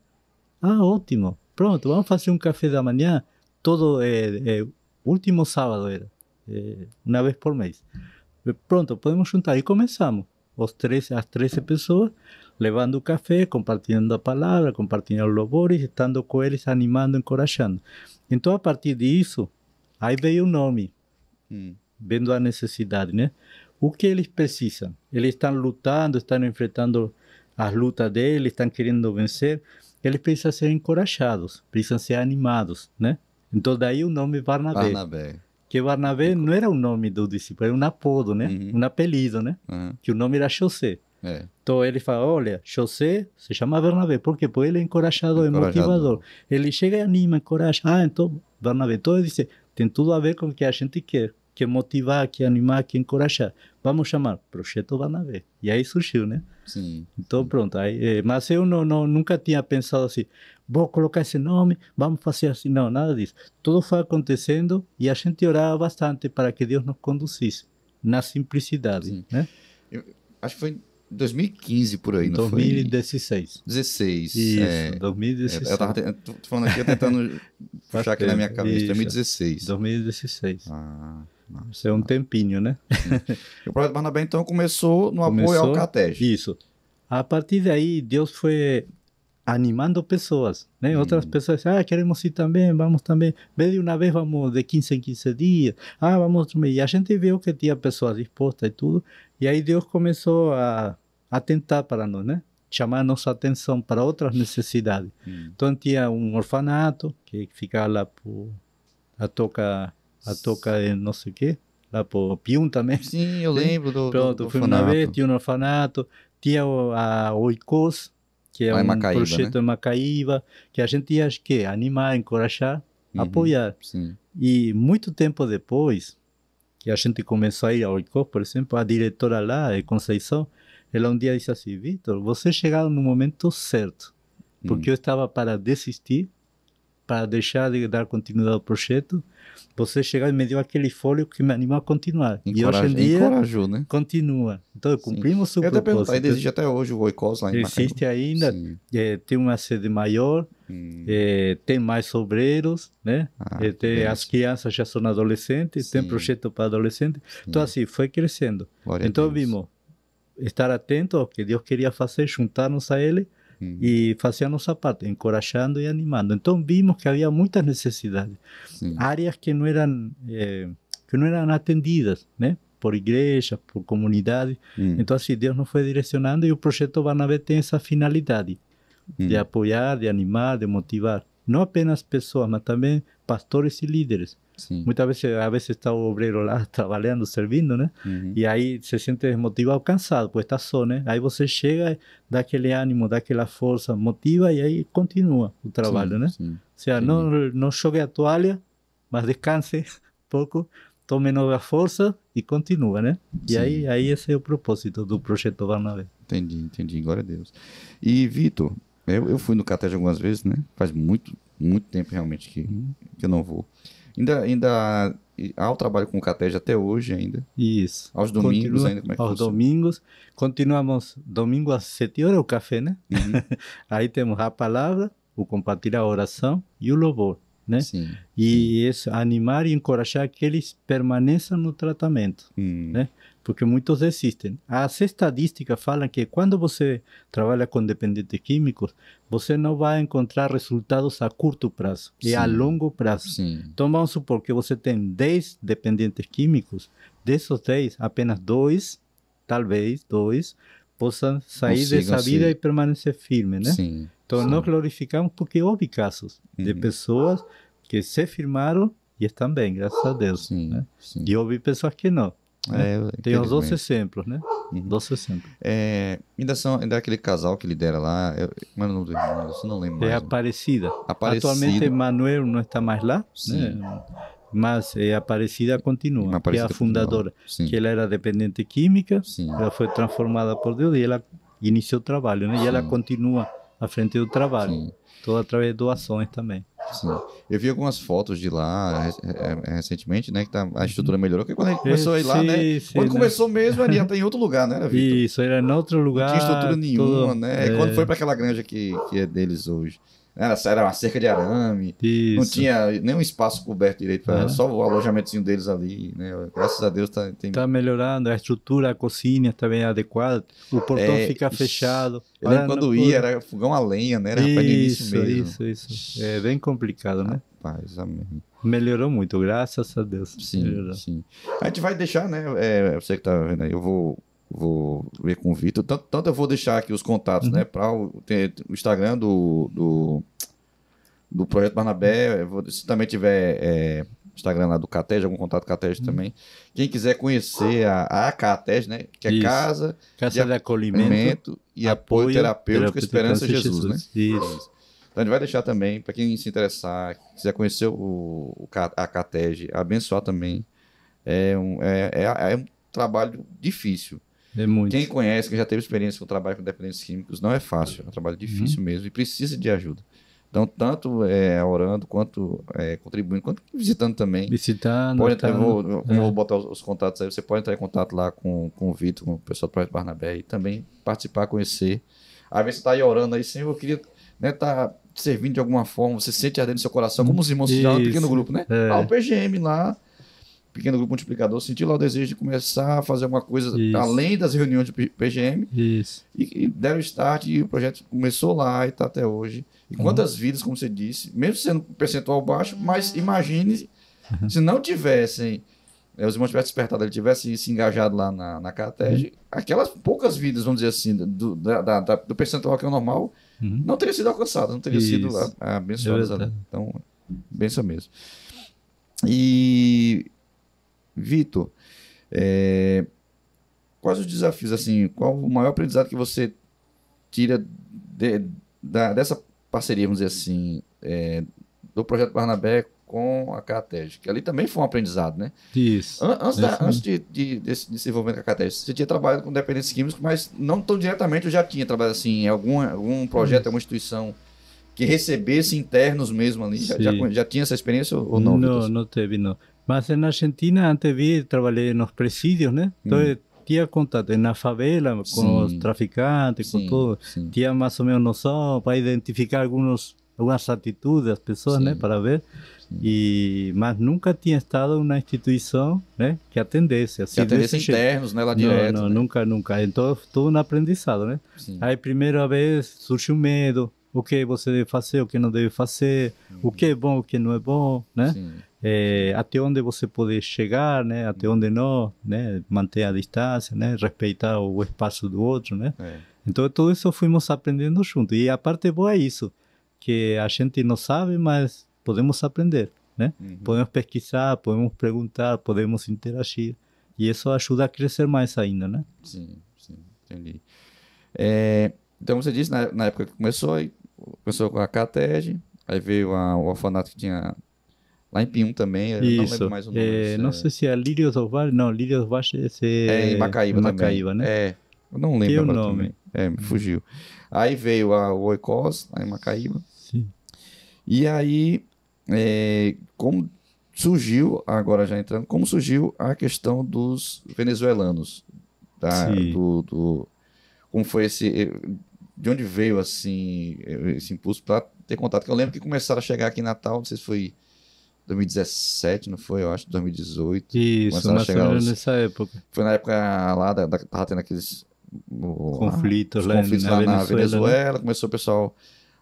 Ótimo. Pronto, vamos fazer um café da manhã. Todo, último sábado era. Uma vez por mês. Pronto, podemos juntar. E começamos. As 13 pessoas, levando o café, compartilhando a palavra, compartilhando os louvores, estando com eles, animando, encorajando. Então, a partir disso, aí veio o nome. Vendo a necessidade, né? O que eles precisam? Eles estão lutando, estão enfrentando as lutas deles, estão querendo vencer. Eles precisam ser encorajados, precisam ser animados, né? Então, daí o nome Barnabé. Que Barnabé não era o nome do discípulo, era um apodo, né? Um apelido, né? Que o nome era José. Então, ele fala, olha, José se chama Barnabé. Por quê? Porque ele é encorajador, é motivador. Ele chega e anima, encoraja. Então, Barnabé. Então, ele diz, tem tudo a ver com o que a gente quer. Que motivar, que animar, que encorajar. Vamos chamar Projeto Barnabé. E aí surgiu, né? Sim. Então, pronto. Aí, mas eu nunca tinha pensado assim, vou colocar esse nome, vamos fazer assim. Não, nada disso. Tudo foi acontecendo e a gente orava bastante para que Deus nos conduzisse na simplicidade, né? Eu acho que foi em 2015 por aí, não 2016. foi? 2016. Isso, 2016. Eu tava tô falando aqui, eu tentando puxar aqui na minha cabeça. 2016. 2016. Nossa. Isso é um tempinho, né? O Projeto Barnabé, então, começou no apoio ao catege. Isso. A partir daí, Deus foi animando pessoas, né? Outras pessoas, queremos ir também, vamos também. Vez de uma vez, vamos de 15 em 15 dias. Vamos outro mês. E a gente viu que tinha pessoas dispostas e tudo. E aí Deus começou a atentar para nós, né? Chamar nossa atenção para outras necessidades. Então, tinha um orfanato, que ficava lá por a toca de não sei o quê, lá por Pium também. Sim, eu lembro do Pronto, do fui uma vez, tinha um orfanato, tinha a Oikos, que é Macaíba, projeto, né? em Macaíba, que a gente ia animar, encorajar, apoiar. Sim. E muito tempo depois, que a gente começou a ir ao Oikos, por exemplo, a diretora lá, de Conceição, ela um dia disse assim, Vitor, você chegou no momento certo, porque eu estava para desistir, para deixar de dar continuidade ao projeto, você chegou e me deu aquele fôlego que me animou a continuar. E hoje em dia, encorajou, né? continua. Então, cumprimos o propósito. Eu até pergunto, ainda existe até hoje o Oikos lá em Macaíba? Existe ainda, tem uma sede maior, tem mais obreiros, né? As crianças já são adolescentes, tem projeto para adolescentes. Então, assim, foi crescendo. Então, vimos estar atento ao que Deus queria fazer, juntar-nos a Ele, e fazer a nossa parte, encorajando e animando. Então vimos que havia muitas necessidades, áreas que não eram atendidas, né? Por igrejas, por comunidades. Então assim Deus nos foi direcionando e o projeto Barnabé tem essa finalidade de apoiar, de animar, de motivar, não apenas pessoas, mas também pastores e líderes. Muitas vezes, está o obreiro lá trabalhando, servindo, né? E aí se sente desmotivado, cansado, pues está só, né? Aí você chega, dá aquele ânimo, dá aquela força, motiva e aí continua o trabalho, né? Ou seja, não jogue a toalha, mas descanse pouco, tome nova força e continua, né? E aí esse é o propósito do projeto Barnabé. Entendi, glória a Deus. E Vitor, Eu fui no CATED algumas vezes, né? Faz muito tempo realmente que eu não vou. Ainda há o trabalho com o CATED até hoje ainda. Isso. Aos domingos ainda, como é que Aos funciona? domingos. Continuamos domingo às 7 horas o café, né? Aí temos a palavra, o compartilhar a oração e o louvor, né? Sim. E isso, animar e encorajar que eles permaneçam no tratamento, né? Porque muitos desistem. As estadísticas falam que quando você trabalha com dependentes químicos, você não vai encontrar resultados a curto prazo, é a longo prazo. Sim. Então vamos supor que você tem 10 dependentes químicos, desses 10, apenas 2, talvez 2, possam sair dessa vida e permanecer firmes, né? Sim. Então nós glorificamos porque houve casos de pessoas que se firmaram e estão bem, graças a Deus. Sim. Né? Sim. E houve pessoas que não. Tem os 12 exemplos, né? 12 exemplos. Ainda é aquele casal que lidera lá, mas não lembro mais. É Aparecida. Aparecida. Atualmente Manuel não está mais lá, Sim. né? Mas Aparecida continua, Aparecida que é a fundadora. Sim. Que ela era dependente química, Sim. ela foi transformada por Deus e ela iniciou o trabalho, né? E ela continua à frente do trabalho. Sim. Tudo através de doações também. Sim. Eu vi algumas fotos de lá recentemente, né? Que a estrutura melhorou. Porque quando a gente começou a ir lá, né? Quando começou mesmo, ali até em outro lugar, né, Vitor? Isso, era em outro lugar. Não tinha estrutura nenhuma, né? E quando foi para aquela granja que é deles hoje, era uma cerca de arame, não tinha nenhum espaço coberto direito, só o alojamentozinho deles ali, né? Graças a Deus tá melhorando, a estrutura, a cozinha está bem adequada, o portão fica fechado. Eu lembro quando ia, era fogão a lenha, né? Era no início mesmo. Isso. É bem complicado, né? Rapaz, amém. Melhorou muito, graças a Deus. Sim. A gente vai deixar, né? Você que tá vendo aí, eu vou ver com o Vitor. Tanto eu vou deixar aqui os contatos, né? Para o Instagram do Projeto Barnabé. Se também tiver Instagram lá do CATED, algum contato CATED também. Quem quiser conhecer a CATED, né? Que é Casa de Acolhimento e Apoio Terapêutico Esperança Jesus, né? Isso. Então a gente vai deixar também, para quem se interessar, quiser conhecer a CATED, abençoar também. É um trabalho difícil. É muito. Quem conhece, quem já teve experiência com o trabalho com dependentes químicos, não é fácil, é um trabalho difícil mesmo e precisa de ajuda. Então, tanto orando, quanto contribuindo, quanto visitando também. Vou botar os contatos aí, você pode entrar em contato lá com o Vitor, com o pessoal do Projeto Barnabé e também participar, conhecer. Às vezes você está aí orando aí, Senhor, eu queria estar servindo de alguma forma, você sente ardendo no seu coração, como os irmãos se chamam no pequeno grupo, né? O PGM lá, pequeno grupo multiplicador, sentiu lá o desejo de começar a fazer alguma coisa além das reuniões de PGM. E deram start e o projeto começou lá e está até hoje. E quantas vidas, como você disse, mesmo sendo um percentual baixo, mas imagine se não tivessem, os irmãos tivessem despertado, ele tivesse se engajado lá na CATED, aquelas poucas vidas, vamos dizer assim, do percentual que é o normal, não teria sido alcançado, não teria sido abençoadas. Então, benção mesmo. E Vitor, quais os desafios, assim, qual o maior aprendizado que você tira dessa parceria, vamos dizer assim, do Projeto Barnabé com a CATED, que ali também foi um aprendizado, né? Isso. Antes desse envolvimento com a CATED, você tinha trabalhado com dependentes químicos, mas não tão diretamente, eu já tinha trabalhado assim, em algum projeto, alguma instituição que recebesse internos mesmo ali, já tinha essa experiência ou não? Não teve, não. Mas na Argentina, antes trabalhei nos presídios, né? Então, tinha contato na favela com os traficantes, com tudo. Tinha mais ou menos noção para identificar algumas atitudes das pessoas, né? Para ver. Mas nunca tinha estado em uma instituição, né? Que atendesse. Assim, que atendesse internos, né? Lá direto. Não, né? Nunca. Então, tudo um aprendizado, né? Aí, primeira vez, surge o medo. O que você deve fazer, o que não deve fazer. O que é bom, o que não é bom, né? Até onde você pode chegar, né? Até onde não, né? Manter a distância, né? Respeitar o espaço do outro, né? Então, tudo isso fomos aprendendo juntos. E a parte boa é isso, que a gente não sabe, mas podemos aprender, né? Podemos pesquisar, podemos perguntar, podemos interagir. E isso ajuda a crescer mais ainda, né? Sim, entendi. Então, você disse, na época que começou com a CATED, aí veio o orfanato que tinha lá em Pinhum também, eu não lembro mais o nome. Não sei se é Lírios do Vale, não, Lírios do Vale é em Macaíba também. Macaíba, né? Eu não lembro Que o agora nome? também. Me fugiu. Aí veio o Oikos, aí Macaíba. Sim. E aí, como surgiu, agora já entrando, como surgiu a questão dos venezuelanos? Sim. Como foi de onde veio assim esse impulso para ter contato? Que eu lembro que começaram a chegar aqui em Natal, não sei se foi 2017, não foi? Eu acho, 2018. Isso, Começaram a mais ou chegar menos nessa época. foi na época lá tava tendo aqueles Conflitos os lá conflitos na lá na Venezuela, né? Venezuela, começou o pessoal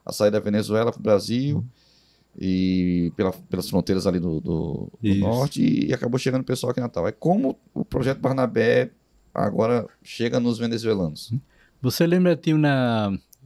a sair da Venezuela para o Brasil e pelas fronteiras ali do Isso. norte e acabou chegando o pessoal aqui em Natal. É como o projeto Barnabé agora chega nos venezuelanos. Você lembra que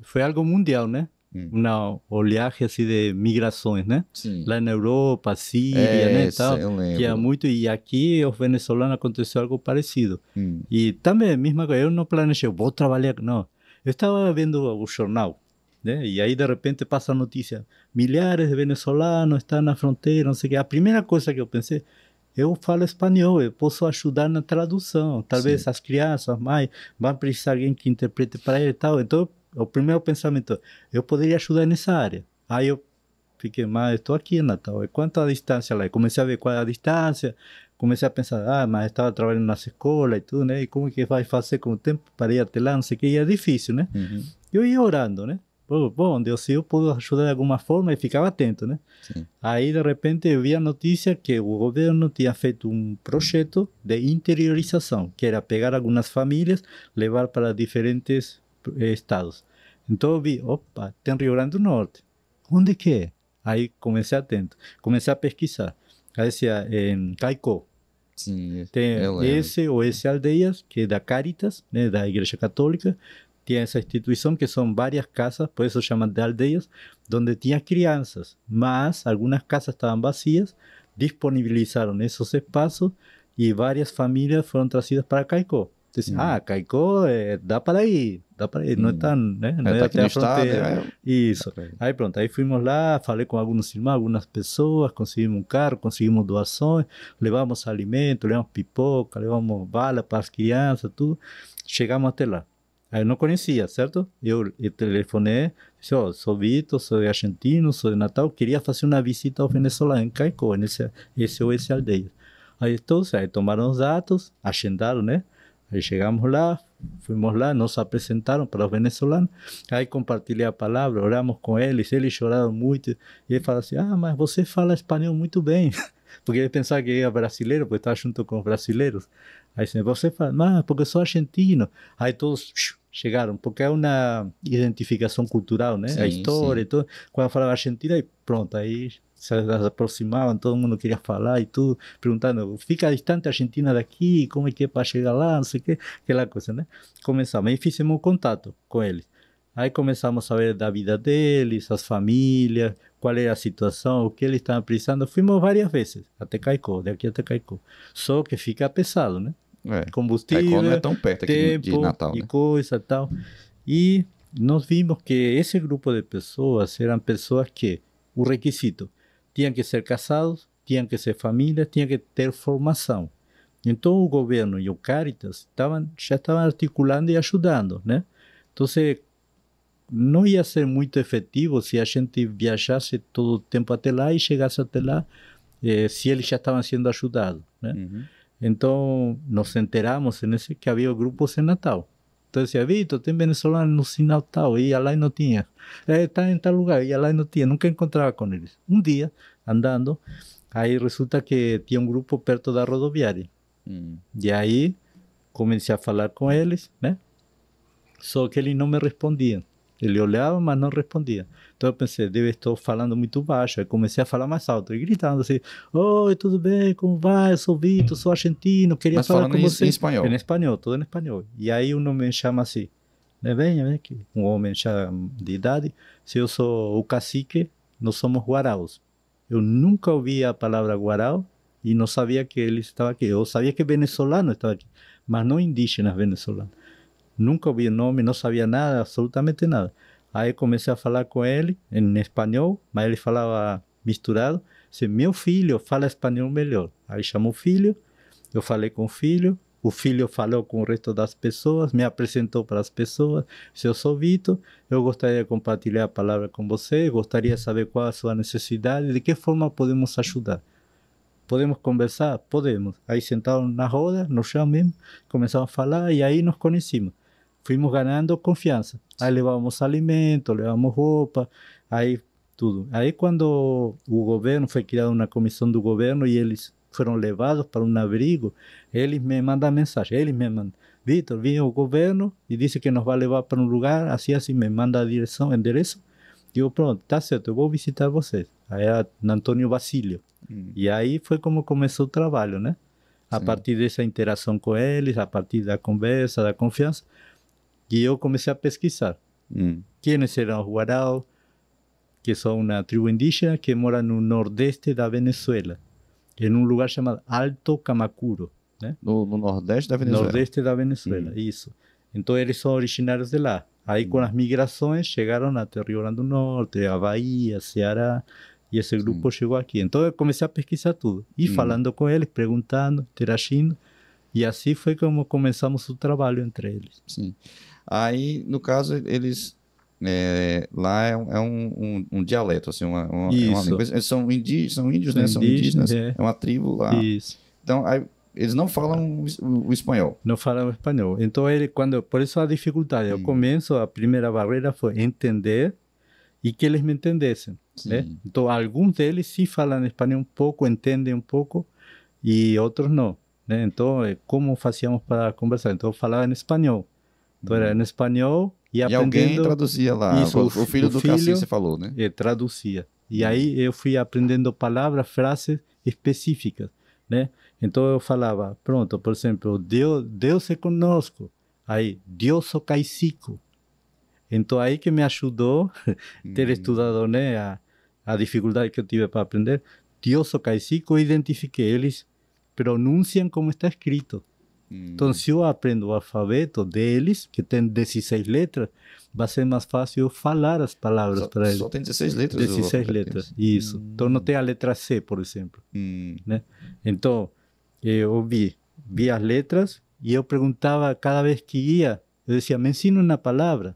foi algo mundial, né? Hum. Uma oleagem assim de migrações, né? Sim. Lá na Europa, Síria, né, e tal. Eu Tinha lembro. muito, e aqui os venezuelanos aconteceu algo parecido. Hum. E também, mesma coisa, eu não planejei, vou trabalhar, não. Eu estava vendo o jornal, né? E aí de repente passa a notícia, milhares de venezuelanos estão na fronteira, não sei o quê. A primeira coisa que eu pensei, eu falo espanhol, eu posso ajudar na tradução. Talvez Sim. as crianças, mães, vão precisar de alguém que interprete para ele e tal. Então, o primeiro pensamento, eu poderia ajudar nessa área. Aí eu fiquei, mas estou aqui em Natal, quanto a distância lá? Eu comecei a ver qual é a distância, comecei a pensar, mas estava trabalhando nas escolas e tudo, né? E como que vai fazer com o tempo para ir até lá, não sei o que, e é difícil, né? Uhum. Eu ia orando, né? Bom, Deus, se eu posso ajudar de alguma forma, e ficava atento, né? Sim. Aí, de repente, eu vi a notícia que o governo tinha feito um projeto de interiorização, que era pegar algumas famílias, levar para diferentes estados. Então, eu vi, opa, tem Rio Grande do Norte. Onde que é? Aí, comecei atento. Comecei a pesquisar. Aí, decía, em Caicó. Sim, Tem eu lembro. esse ou esse aldeias, que é da Caritas, né, da Igreja Católica. Tinha essa instituição que são várias casas, por isso chamam de aldeias, onde tinha crianças, mas algumas casas estavam vazias, disponibilizaram esses espaços e várias famílias foram trazidas para Caicó. Então, Caicó dá para ir, não é tão, né, não é Tá aqui até no a estado, fronteira. Isso. Aí pronto, aí fomos lá, falei com alguns irmãos, algumas pessoas, conseguimos um carro, conseguimos doações, levamos alimento, levamos pipoca, levamos bala para as crianças, tudo. Chegamos até lá. Aí eu não conhecia, certo? Eu telefonei, disse, sou Vitor, sou argentino, sou de Natal, queria fazer uma visita ao venezuelano em Caicó, esse ou esse aldeia. Aí todos aí tomaram os dados, agendaram, né? Aí chegamos lá, fomos lá, nos apresentaram para os venezuelanos, aí compartilhei a palavra, oramos com eles choraram muito, e ele falou assim, mas você fala espanhol muito bem, porque ele pensava que era brasileiro, porque estava junto com os brasileiros. Aí disse, você fala, porque sou argentino. Aí todos chegaram, porque é uma identificação cultural, né? Sim, a história sim. e tudo. Quando falava Argentina, aí pronto, aí se aproximavam, todo mundo queria falar e tudo, perguntando, fica distante a Argentina daqui, como é que é para chegar lá, não sei o que, aquela coisa, né? Começamos, aí fizemos um contato com eles. Aí começamos a ver da vida deles, as famílias, qual era a situação, o que eles estavam precisando. Fomos várias vezes até Caicó, daqui até Caicó. Só que fica pesado, né? Caicó não é Combustível, tão perto aqui de tempo Natal, e né? coisa e tal. E nós vimos que esse grupo de pessoas eram pessoas que o requisito tinham que ser casados, tinham que ser família, tinham que ter formação. Então o governo e o Caritas já estavam articulando e ajudando, né? Então não ia ser muito efetivo se a gente viajasse todo o tempo até lá e chegasse até lá, se eles já estavam sendo ajudados, né? Uhum. Então, nos enteramos que havia grupos em Natal. Então, dizia, Vitor, tem venezuelano no sinal tal, ia lá e não tinha. Está em tal lugar, ia lá e não tinha, nunca encontrava com eles. Um dia, andando, aí resulta que tinha um grupo perto da rodoviária. E aí, comecei a falar com eles, né? Só que eles não me respondiam. Ele olhava, mas não respondia. Então eu pensei, deve estar falando muito baixo. Aí comecei a falar mais alto, e gritando assim, oi, tudo bem, como vai? Eu sou Vitor, sou argentino, queria Mas falar falando com você. em espanhol. Em espanhol, tudo em espanhol. E aí um homem chama assim, venha aqui. Um homem já de idade, se eu sou o cacique, nós somos guaraus. Eu nunca ouvi a palavra guarau e não sabia que ele estava aqui. Eu sabia que venezuelano estava aqui, mas não indígenas venezuelanos. Nunca ouvi o nome, não sabia nada, absolutamente nada. Aí comecei a falar com ele em espanhol, mas ele falava misturado. Disse, meu filho fala espanhol melhor. Aí chamou o filho, eu falei com o filho, O filho falou com o resto das pessoas, me apresentou para as pessoas. Se eu sou Vitor, eu gostaria de compartilhar a palavra com você, gostaria de saber qual é a sua necessidade, de que forma podemos ajudar. Podemos conversar? Podemos. Aí sentados na roda, no chão mesmo, começamos a falar e aí nos conhecimos. Fuimos ganhando confiança. Aí levávamos alimento, levávamos roupa, aí tudo. Aí quando o governo, foi criada uma comissão do governo e eles foram levados para um abrigo, eles me mandam mensagem, eles me mandam, Vitor, vem o governo e disse que nos vai levar para um lugar, assim, me manda a direção, endereço. Digo, pronto, tá certo, eu vou visitar vocês. Aí era Antônio Basílio. E aí foi como começou o trabalho, né? A partir dessa interação com eles, a partir da conversa, da confiança, que eu comecei a pesquisar. Quem eram os Guarao, que são uma tribo indígena que mora no nordeste da Venezuela, em um lugar chamado Alto Camacuro, né? No nordeste da Venezuela. Nordeste da Venezuela, isso. Então eles são originários de lá. Aí com as migrações chegaram até Rio Grande do Norte, a Bahia, Ceará, e esse grupo chegou aqui. Então eu comecei a pesquisar tudo, e falando com eles, perguntando, interagindo, e assim foi como começamos o trabalho entre eles. Sim. Aí, no caso, eles... lá é um dialeto, assim, uma coisa. Eles são índios, né? São indígenas. É uma tribo lá. Isso. Então, aí, eles não falam o espanhol. Não falam espanhol. Então, por isso a dificuldade. Eu começo, a primeira barreira foi entender e que eles me entendessem. Né? Então, alguns deles sim falam espanhol um pouco, entendem um pouco, e outros não. Né? Então, como fazíamos para conversar? Então, eu falava em espanhol. Então, era em espanhol e aprendendo... alguém traduzia lá. Isso, o filho do cacique, você falou, né? Traduzia. E aí eu fui aprendendo palavras, frases específicas, né? Então eu falava, pronto, por exemplo, Deus é conosco. Aí, Deus sou caicico. Então aí que me ajudou ter estudado, né, a dificuldade que eu tive para aprender. Deus sou caicico, eu identifiquei. Eles pronunciam como está escrito. Então, se eu aprendo o alfabeto deles, que tem 16 letras, vai ser mais fácil eu falar as palavras para eles. Só tem 16 letras? 16 letras, isso. Então, não tem a letra C, por exemplo. Né? Então, eu vi as letras e eu perguntava cada vez que ia, eu dizia, me ensina uma palavra.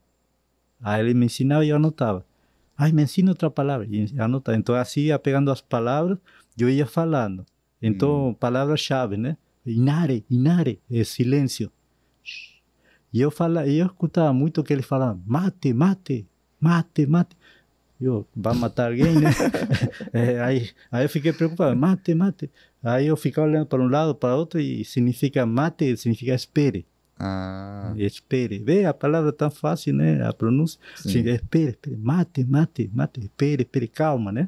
Aí ele me ensinava e eu anotava. Ai, me ensina outra palavra. E anotava. Então, assim, ia pegando as palavras, eu ia falando. Então, palavras-chave, né? Inare, é silêncio. E eu escutava muito que ele falava, mate. Vai matar alguém, né? Aí eu fiquei preocupado, mate. Aí eu ficava olhando para um lado, para outro, e significa mate, significa espere. Espere. Vê a palavra tão fácil, né? A pronúncia. Espere. Mate. Espere, calma, né?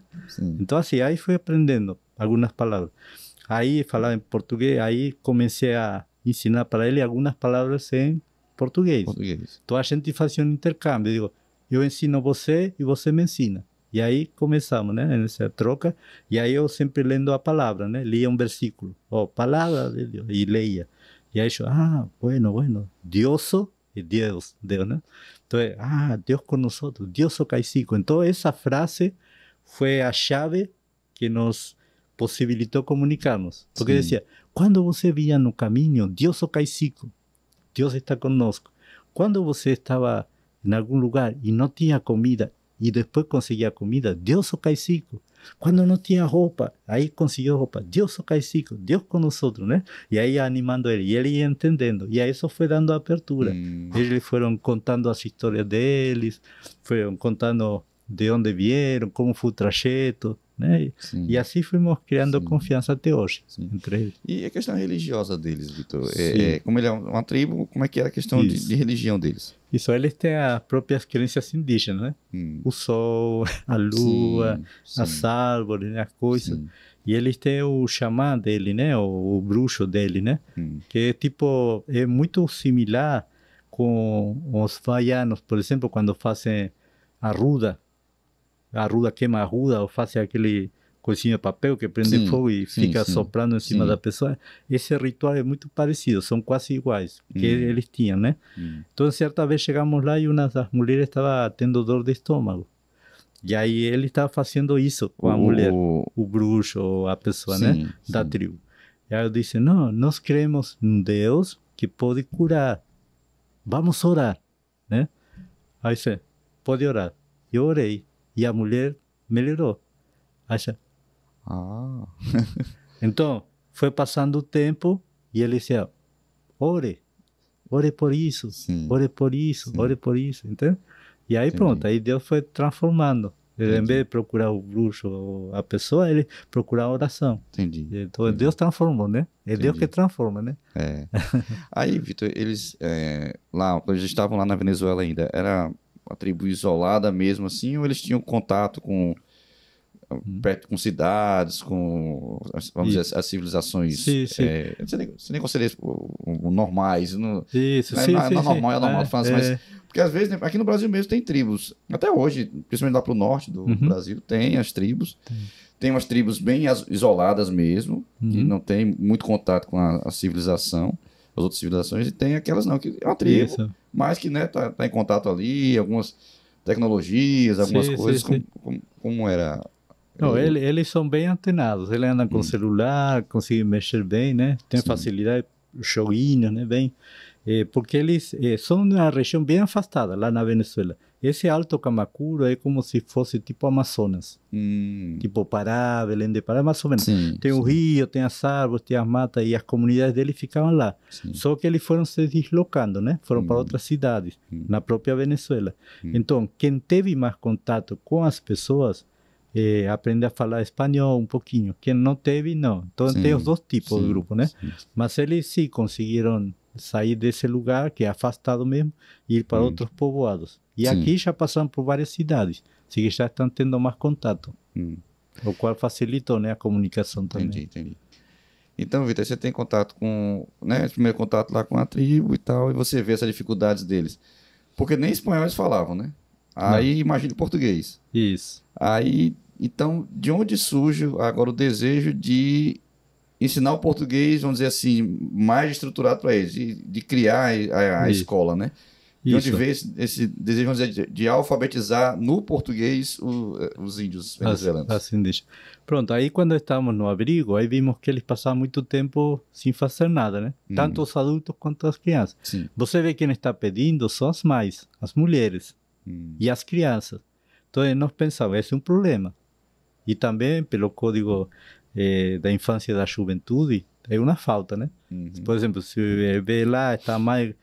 Então assim, aí fui aprendendo algumas palavras. Aí falava em português, aí comecei a ensinar para ele algumas palavras em português. Então a gente fazia um intercâmbio, digo, eu ensino você e você me ensina. E aí começamos, né, nessa troca, e aí eu sempre lendo a palavra, né, lia um versículo, palavra de Deus, e leia. E aí eu, bueno, Deus é Deus, né? Então, Deus conosco, Deus sou caicico. Então essa frase foi a chave que nos possibilitou comunicarmos. Porque decía, quando você via no caminho, Deus é caicico, Deus está conosco. Quando você estava em algum lugar e não tinha comida, e depois conseguia comida, Deus é caicico. Quando não tinha roupa, aí conseguiu roupa, Deus é caicico, Deus conosco, né? E aí animando ele, e ele ia entendendo. E aí isso foi dando abertura. Eles foram contando as histórias deles, foram contando de onde vieram, como foi o trajeto, né? E assim fomos criando confiança até hoje entre eles. E a questão religiosa deles, Vitor? Como ele é uma tribo, como é que era a questão de religião deles? Isso, eles têm as próprias crenças indígenas, né? O sol, a lua, as árvores, né? As coisas. E eles têm o xamã dele, né? O bruxo dele, né? Que é muito similar com os baianos, por exemplo, quando fazem a ruda queima a ruda ou faz aquele coisinho de papel que prende fogo e fica soprando em cima da pessoa. Esse ritual é muito parecido, são quase iguais, que eles tinham, né? Então, certa vez chegamos lá e uma das mulheres estava tendo dor de estômago. E aí ele estava fazendo isso com a mulher, o bruxo, a pessoa, né? Da tribo. E aí eu disse, não, nós cremos em Deus que pode curar. Vamos orar, né? Aí disse, pode orar. Eu orei. E a mulher melhorou. Aí disse, Ah, então, foi passando o tempo e ele dizia, ore por isso, sim, ore por isso, sim. ore por isso, entende? E aí Entendi. pronto, aí Deus foi transformando. Ele, em Entendi. vez de procurar o bruxo ou a pessoa, ele procura a oração. Entendi. Então Entendi. Deus transformou, né? É Deus Entendi. que transforma, né? É. Aí, Vitor, eles lá, quando eles estavam lá na Venezuela ainda, era uma tribo isolada mesmo assim, ou eles tinham contato com perto com cidades, com vamos dizer as civilizações, Sim, sim. você nem considera isso normais, não, Isso, não é, sim, não é sim, sim. normal, é normal, tô falando assim, mas porque às vezes né, aqui no Brasil mesmo tem tribos, até hoje, principalmente lá pro norte do Brasil, tem as tribos. Tem umas tribos bem isoladas mesmo, que não tem muito contato com a civilização, as outras civilizações, e tem aquelas não, que é uma tribo, Isso. mas que né, tá em contato ali, algumas tecnologias, algumas Sim, coisas, sim, sim. como era. Não, eles são bem antenados. Eles andam com celular, conseguem mexer bem, né? Tem Sim. facilidade, joguinhos, né? Bem, porque eles são de uma região bem afastada, lá na Venezuela. Esse Alto Camacuro é como se fosse tipo Amazonas. Tipo Pará, Belém de Pará, mais ou menos. Sim, Tem o sim. rio, tem as árvores, tem as matas, e as comunidades deles ficavam lá. Sim. Só que eles foram se deslocando, né? Foram para outras cidades, na própria Venezuela. Então, quem teve mais contato com as pessoas, aprende a falar espanhol um pouquinho. Quem não teve, não. Então, Sim, tem os dois tipos de sim, grupo, né? sim. Mas eles sim conseguiram sair desse lugar, que é afastado mesmo, e ir para outros povoados. E Sim. aqui já passaram por várias cidades, assim que já estão tendo mais contato, o qual facilitou, né, a comunicação também. Entendi. Então, Vitor, você tem contato com, né, primeiro contato lá com a tribo e tal, e você vê essas dificuldades deles. Porque nem espanhol eles falavam, né? Aí imagina português. Isso. Aí, então, de onde surge agora o desejo de ensinar o português, vamos dizer assim, mais estruturado para eles, de criar a Isso. escola, né? De onde Isso. veio esse desejo, vamos dizer, de alfabetizar no português os índios venezuelanos? Assim deixa. Pronto, aí quando estávamos no abrigo, aí vimos que eles passavam muito tempo sem fazer nada, né? Tanto os adultos quanto as crianças. Sim. Você vê quem está pedindo são as mães, as mulheres e as crianças. Então nós pensávamos, esse é um problema. E também pelo código da infância e da juventude, é uma falta, né? Por exemplo, se vê lá, está a mãe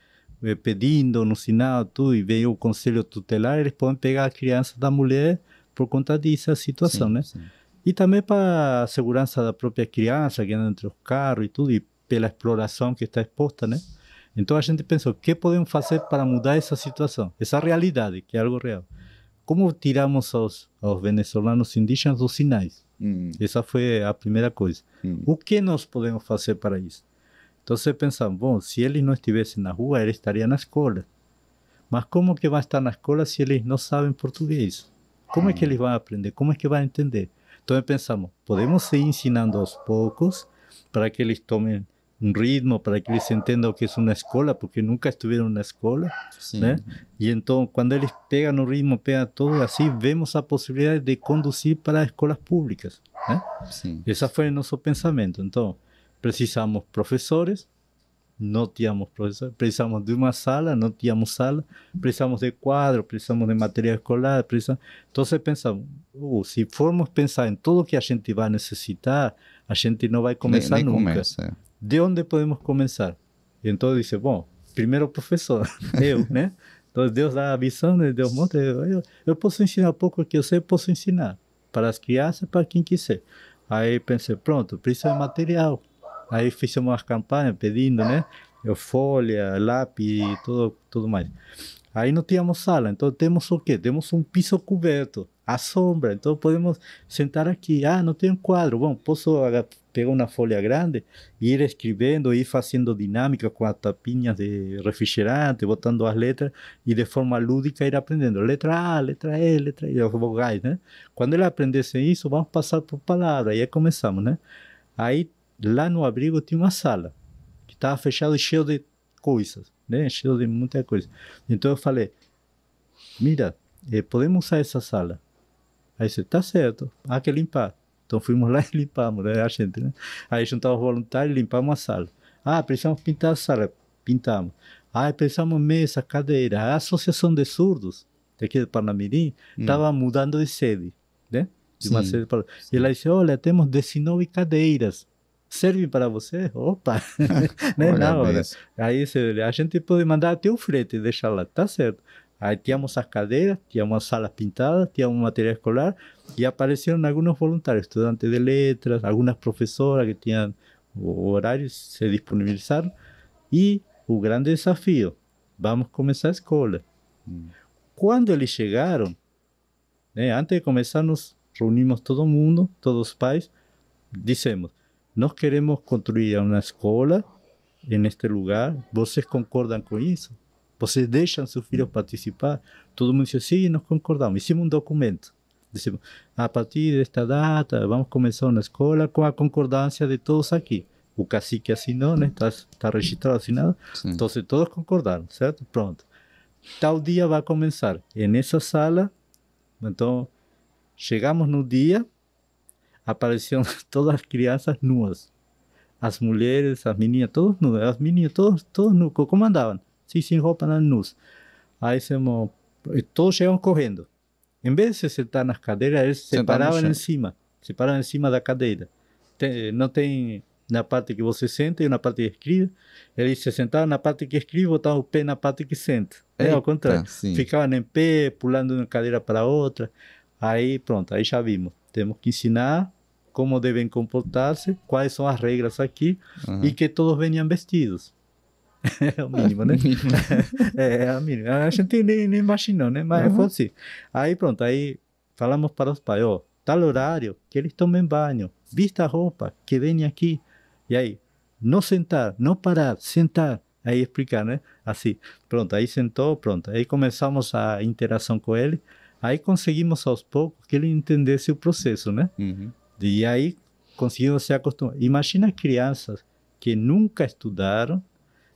pedindo no sinal, tudo, e vem o conselho tutelar, eles podem pegar a criança da mulher por conta dessa situação, né? Sim. E também para a segurança da própria criança, que anda entre os carros e tudo, e pela exploração que está exposta, né? Então a gente pensou, o que podemos fazer para mudar essa situação, essa realidade, que é algo real? Como tiramos aos venezuelanos indígenas dos sinais? Essa foi a primeira coisa. O que nós podemos fazer para isso? Então você pensa, bom, se eles não estivessem na rua, eles estariam na escola. Mas como que vão estar na escola se eles não sabem português? Como é que eles vão aprender? Como é que vão entender? Então pensamos, podemos ir ensinando aos poucos para que eles tomem um ritmo, para que eles entendam o que é uma escola, porque nunca estiveram na escola, né? E então, quando eles pegam o ritmo, pegam tudo, assim, vemos a possibilidade de conduzir para as escolas públicas, né? Esse foi o nosso pensamento. Então, precisamos professores, não tínhamos professores, precisamos de uma sala, não tínhamos sala, precisamos de quadro, precisamos de material escolar, Então pensamos, se formos pensar em tudo que a gente vai necessitar, a gente não vai começar nem nunca. Começa. De onde podemos começar? Então disse, bom, primeiro o professor, eu, né? Então Deus dá a visão, Deus mostra, eu posso ensinar pouco que eu sei, posso ensinar para as crianças, para quem quiser. Aí pensei, pronto, precisa de material. Aí fizemos umas campanhas pedindo, né? Folha, lápis e tudo mais. Aí não tínhamos sala, então temos o quê? Temos um piso coberto, à sombra, então podemos sentar aqui. Ah, não tenho quadro, bom, posso pegar uma folha grande e ir escrevendo, ir fazendo dinâmica com as tapinhas de refrigerante, botando as letras e de forma lúdica ir aprendendo. Letra A, letra E, letra I, os vogais, né? Quando ele aprendesse isso, vamos passar por palavras, e aí começamos, né? Aí, lá no abrigo tinha uma sala, que estava fechada e cheia de coisas, né? Cheio de muita coisa. Então eu falei, mira, podemos usar essa sala? Aí disse, tá certo, há que limpar. Então fomos lá e limpamos, né, a gente, né? Aí juntamos voluntários e limpamos a sala. Ah, precisamos pintar a sala, pintamos. Ah, precisamos mesa, cadeira. A Associação de Surdos, daqui de Parnamirim, estava mudando de sede, né? De uma sede para... E ela disse, olha, temos 19 cadeiras. Servem para você? Opa! Né? Na hora. Aí a gente pode mandar até o frete e deixar lá, tá certo. Aí tínhamos as cadeiras, tínhamos a sala pintada, tínhamos material escolar e apareceram alguns voluntários, estudantes de letras, algumas professoras que tinham horários, se disponibilizaram. E o grande desafio, vamos começar a escola. Quando eles chegaram, né, antes de começar, nos reunimos todo mundo, todos os pais, dissemos, nós queremos construir uma escola neste lugar, vocês concordam com isso? Vocês deixam seus filhos participar? Todo mundo disse, sim, nós concordamos. Hicimos um documento. Dizemos, a partir desta data, vamos começar uma escola com a concordância de todos aqui. O cacique assinou, né? Está registrado, assinado. Sim. Então, todos concordaram, certo? Pronto. Tal dia vai começar. E nessa sala, então, chegamos no dia, apareceram todas as crianças nuas. As mulheres, as meninas, todos nus. As meninas, todos nus. Como andavam? Sim, sem roupa, nus. Aí, todos chegam correndo. Em vez de se sentar nas cadeiras, eles se paravam em cima da cadeira. Não tem na parte que você senta e na parte que escreve. Eles se sentavam na parte que escreve e botavam o pé na parte que senta. Ao contrário. Sim. Ficavam em pé, pulando de uma cadeira para outra. Aí, pronto, aí já vimos. Temos que ensinar como devem comportar-se, quais são as regras aqui, e que todos venham vestidos. É o mínimo, né? É o mínimo. A gente nem imaginou, né? Mas foi assim. Aí pronto, aí falamos para os pais, tal horário, que eles tomem banho, vista a roupa, que venham aqui. E aí, não sentar, não parar, sentar. Aí explicar, né? Assim, pronto, aí sentou, pronto. Aí começamos a interação com ele. Aí conseguimos aos poucos que ele entendesse o processo, né? E aí conseguimos se acostumar. Imagina crianças que nunca estudaram,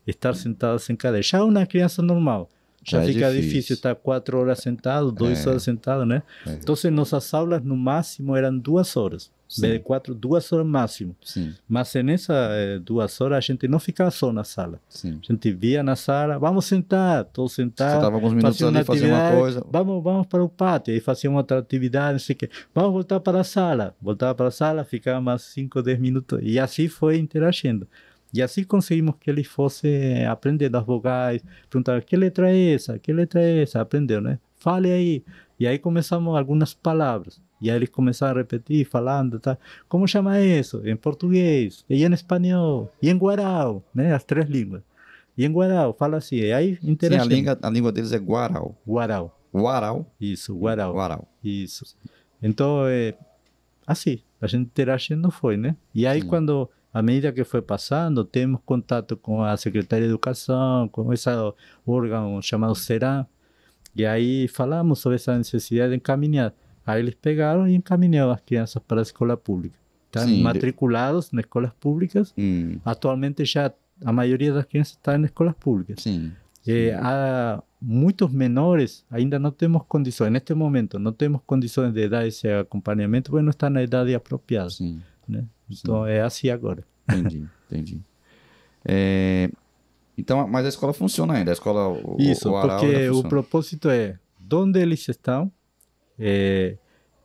estar sentadas em cadeira. Já uma criança normal, já fica difícil estar 4 horas sentado, 2 horas sentado, né? Então, nossas aulas no máximo eram 2 horas. De 4, 2 horas máximo. Sim. Mas nessas 2 horas a gente não ficava só na sala. Sim. A gente via na sala, vamos sentar, todos sentados. Sentava alguns minutos ali, fazia uma coisa. Vamos para o pátio, aí fazia outra atividade, não sei o quê. Vamos voltar para a sala. Voltava para a sala, ficava mais 5, 10 minutos. E assim foi interagindo. E assim conseguimos que ele fosse aprender das vogais, perguntar que letra é essa, que letra é essa, aprendeu, né? Fale aí. E aí começamos algumas palavras. E aí eles começaram a repetir, falando, tá? Como chama isso? Em português, e em espanhol, e em guarau, né? As 3 línguas. E em guarau, fala assim, e aí interagindo. Sim, a língua deles é guarau. Guarau. Guarau? Isso, guarau. Guarau. Isso. Então, assim, a gente interagindo foi, né? E aí quando... À medida que foi passando, temos contato com a Secretaria de Educação, com esse órgão chamado SERAM, e aí falamos sobre essa necessidade de encaminhar. Aí eles pegaram e encaminharam as crianças para a escola pública. Estão matriculados nas escolas públicas. Atualmente já a maioria das crianças está nas escolas públicas. Há muitos menores, ainda não temos condições, neste momento, não temos condições de dar esse acompanhamento, porque não está na idade apropriada. Né? Então é assim agora. Entendi. Então, mas a escola funciona ainda, a escola Isso, porque o propósito é onde eles estão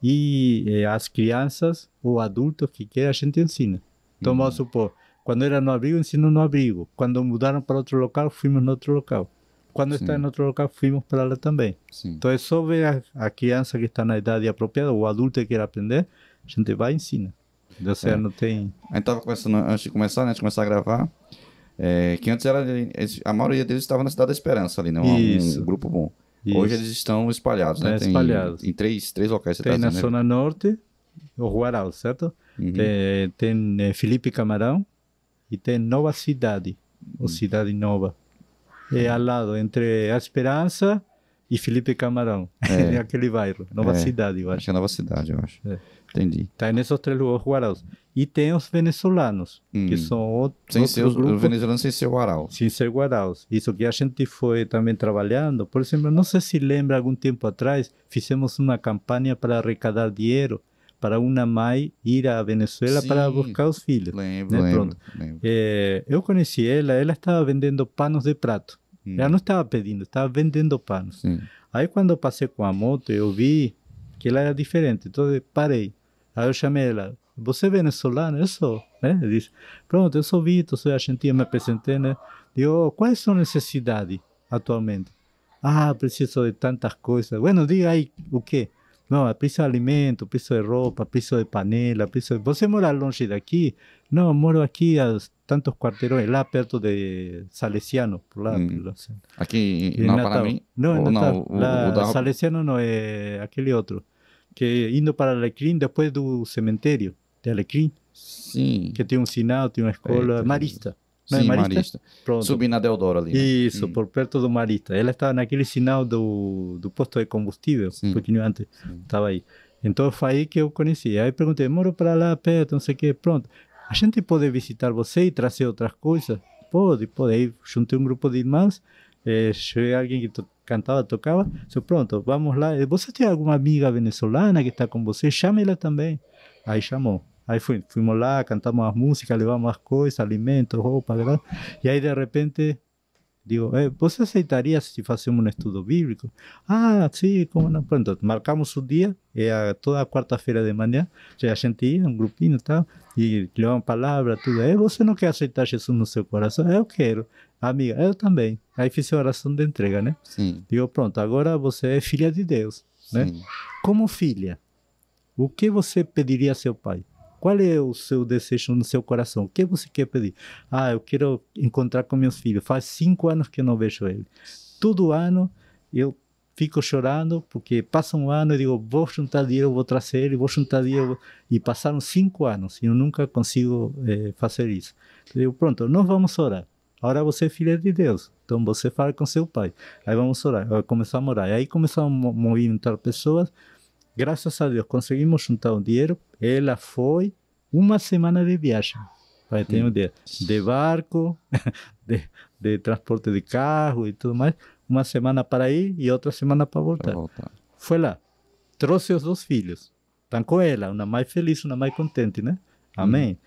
e as crianças ou adultos que querem a gente ensina. Então vamos supor, quando era no abrigo, ensino no abrigo. Quando mudaram para outro local, fomos no outro local. Quando está em outro local, fomos para lá também. Então é só ver a criança que está na idade apropriada, ou o adulto que quer aprender, a gente vai e ensina. Você não tem... A gente estava conversando antes de começar, né? Antes de começar a gravar, que antes a maioria deles estava na Cidade da Esperança ali, né? Um grupo bom. Isso. Hoje eles estão espalhados, né? Espalhados. Em três locais. Tem na Zona Norte, o Guarau, certo? Tem Felipe Camarão e tem Nova Cidade, ou Cidade Nova. É ao lado, entre a Esperança e Felipe Camarão. É aquele bairro, Nova Cidade, eu acho. Acho que é Nova Cidade, eu acho. Entendi. Está nesses 3 lugares, Guaraus. E tem os venezuelanos, que são outros grupos. Os venezuelanos sem ser Guarau. Sem ser Guaraus. Isso que a gente foi também trabalhando. Por exemplo, não sei se lembra, algum tempo atrás, fizemos uma campanha para arrecadar dinheiro para uma mãe ir à Venezuela Sim. para buscar os filhos. Lembro, Né? lembro, Pronto. lembro. Eu conheci ela estava vendendo panos de prato. Ela não estava pedindo, estava vendendo panos. Sim. Aí quando eu passei com a moto, eu vi que ela era diferente, então eu parei. Aí eu chamei ela, você é venezuelano? Eu sou, né? Ele disse, pronto, eu sou Vitor, sou argentino, me apresentei, né? Digo, quais são as necessidades atualmente? Ah, preciso de tantas coisas. Bueno, diga aí o quê? Não, preciso de alimento, preciso de roupa, preciso de panela, preciso de... Você mora longe daqui? Não, eu moro aqui a tantos quarteirões, lá perto de Salesiano, por lá. Aqui em no Natal. Paraná? Não, em Natal. O da... Salesiano não, é aquele outro. Que indo para Alecrim, depois do cemitério de Alecrim, Sim. que tem um sinal, tem uma escola, Marista. Não Sim, é Marista? Marista. Pronto. Subindo na Deodoro ali. Né? Isso, por perto do Marista. Ela estava naquele sinal do posto de combustível, um pouquinho antes, estava aí. Então foi aí que eu conheci. Aí perguntei, moro para lá perto, não sei o que, pronto. A gente pode visitar você e trazer outras coisas? Pode. Aí juntei um grupo de irmãos, cheguei alguém que cantava, tocava, disse, pronto, vamos lá. Você tem alguma amiga venezuelana que está com você? Chame ela também. Aí chamou. Aí fomos lá, cantamos as músicas, levamos as coisas, alimentos, roupa, ¿verdad? E aí de repente, digo, você aceitaria se fazemos um estudo bíblico? Ah, sim, como não? Pronto, marcamos o dia, toda quarta-feira de manhã, a gente ia, um grupinho e tal, e levamos palavra, tudo. Você não quer aceitar Jesus no seu coração? Eu quero. Amiga, eu também. Aí fiz a oração de entrega, né? Sim. Digo, pronto, agora você é filha de Deus, né? Sim. Como filha, o que você pediria a seu pai? Qual é o seu desejo no seu coração? O que você quer pedir? Ah, eu quero encontrar com meus filhos. Faz 5 anos que eu não vejo eles. Todo ano eu fico chorando, porque passa um ano e digo, vou juntar dinheiro, vou trazer ele, vou juntar dinheiro. E passaram 5 anos e eu nunca consigo fazer isso. Eu digo, pronto, nós vamos orar. Agora você é filha de Deus, então você fala com seu pai. Aí vamos orar, começamos a orar. E aí começamos a movimentar pessoas. Graças a Deus conseguimos juntar um dinheiro. Ela foi 1 semana de viagem, para ter um dia, de barco, de transporte de carro e tudo mais. 1 semana para ir e outra semana para voltar. Foi lá, trouxe os 2 filhos. Estão com ela, uma mais feliz, uma mais contente, né? Amém.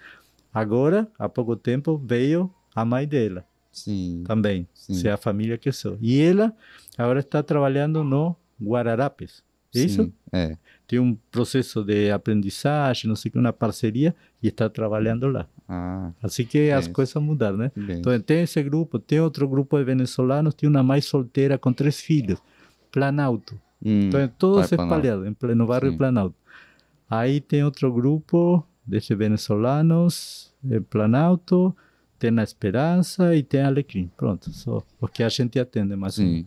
Agora, há pouco tempo, veio a mãe dela. Sim. Também, Sim. é a família que sou. E ela agora está trabalhando no Guararapes. Isso? Sim, é. Tem um processo de aprendizagem, não sei o que, uma parceria, e está trabalhando lá. Ah, assim que as coisas mudaram, né? bem. Então tem esse grupo, tem outro grupo de venezuelanos, tem uma mãe solteira com 3 filhos, Planalto. Então todos espalhados no bairro de Planalto. Aí tem outro grupo de venezuelanos, Planalto, tem a Esperança e tem a Alecrim. Pronto, só porque a gente atende mais. Sim.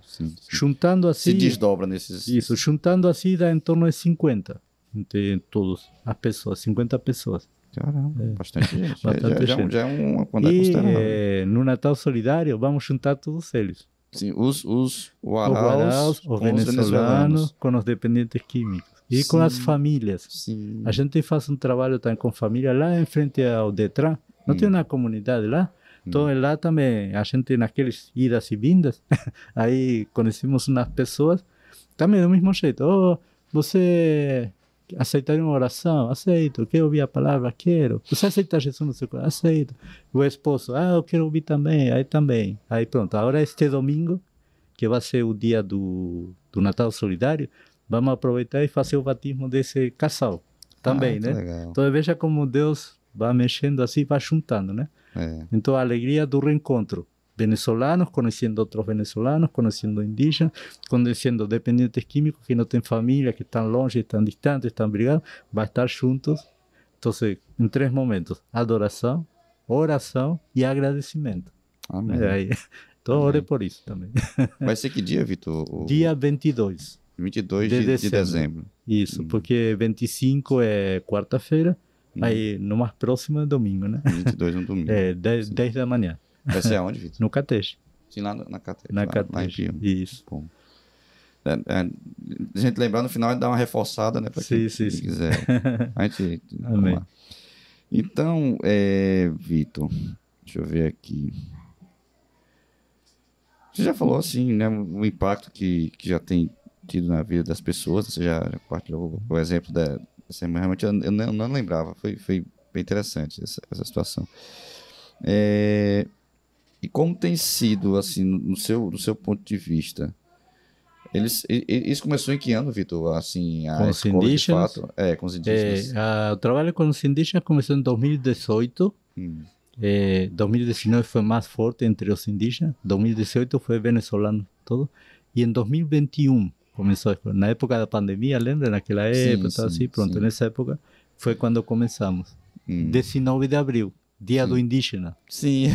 Juntando assim... Se desdobra nesses... Isso, juntando assim dá em torno de 50. Entre todos as pessoas, 50 pessoas. Caramba, bastante gente. Bastante gente. Já é uma quantidade considerável. E no Natal Solidário vamos juntar todos eles. Sim, os Guaraus, os venezuelanos, com os dependentes químicos. E com as famílias. Sim. A gente faz um trabalho também com família lá em frente ao Detran. Não tem uma comunidade lá? Então lá também, a gente naqueles idas e vindas, aí conhecemos umas pessoas, também do mesmo jeito. Oh, você aceitaria uma oração? Aceito. Quer ouvir a palavra? Quero. Você aceita Jesus no seu coração? Aceito. O esposo, eu quero ouvir também. Aí também. Aí pronto, agora este domingo, que vai ser o dia do Natal Solidário, vamos aproveitar e fazer o batismo desse casal também, né? Legal. Então veja como Deus vai mexendo assim, vai juntando, né? Então a alegria do reencontro. Venezolanos conhecendo outros venezolanos, conhecendo indígenas, conhecendo dependentes químicos que não têm família, que estão longe, estão distantes, estão brigados, vai estar juntos. Então, em 3 momentos: adoração, oração e agradecimento. Amém. Então, ore por isso também. Vai ser que dia, Vitor? Dia 22. 22 de dezembro. Isso, porque 25 é quarta-feira, aí no mais próximo é domingo, né? 22 é um domingo. 10 da manhã. Vai ser aonde, Vitor? No Catete. Sim, lá na Catete. Na lá Catete, em Pio. isso. Bom. A gente lembrar no final e dar uma reforçada, né? Para quem quiser. A gente... Amém. Então, Vitor, deixa eu ver aqui. Você já falou assim, né? O impacto que já tem tido na vida das pessoas. Você já partilhou o exemplo Assim, realmente eu não lembrava. Foi bem interessante essa situação. É, e como tem sido, assim, no seu ponto de vista? Isso começou em que ano, Vitor? Assim, Com a os escola de indígenas, fato? É, com os indígenas. o trabalho com os indígenas começou em 2018. Hum, 2019 foi mais forte entre os indígenas. 2018 foi venezuelano todo. E em 2021 começou, na época da pandemia, lembra? Naquela sim, época, assim, sim, pronto, sim. nessa época foi quando começamos. Hum, 19 de abril, Dia do sim. Indígena. Sim,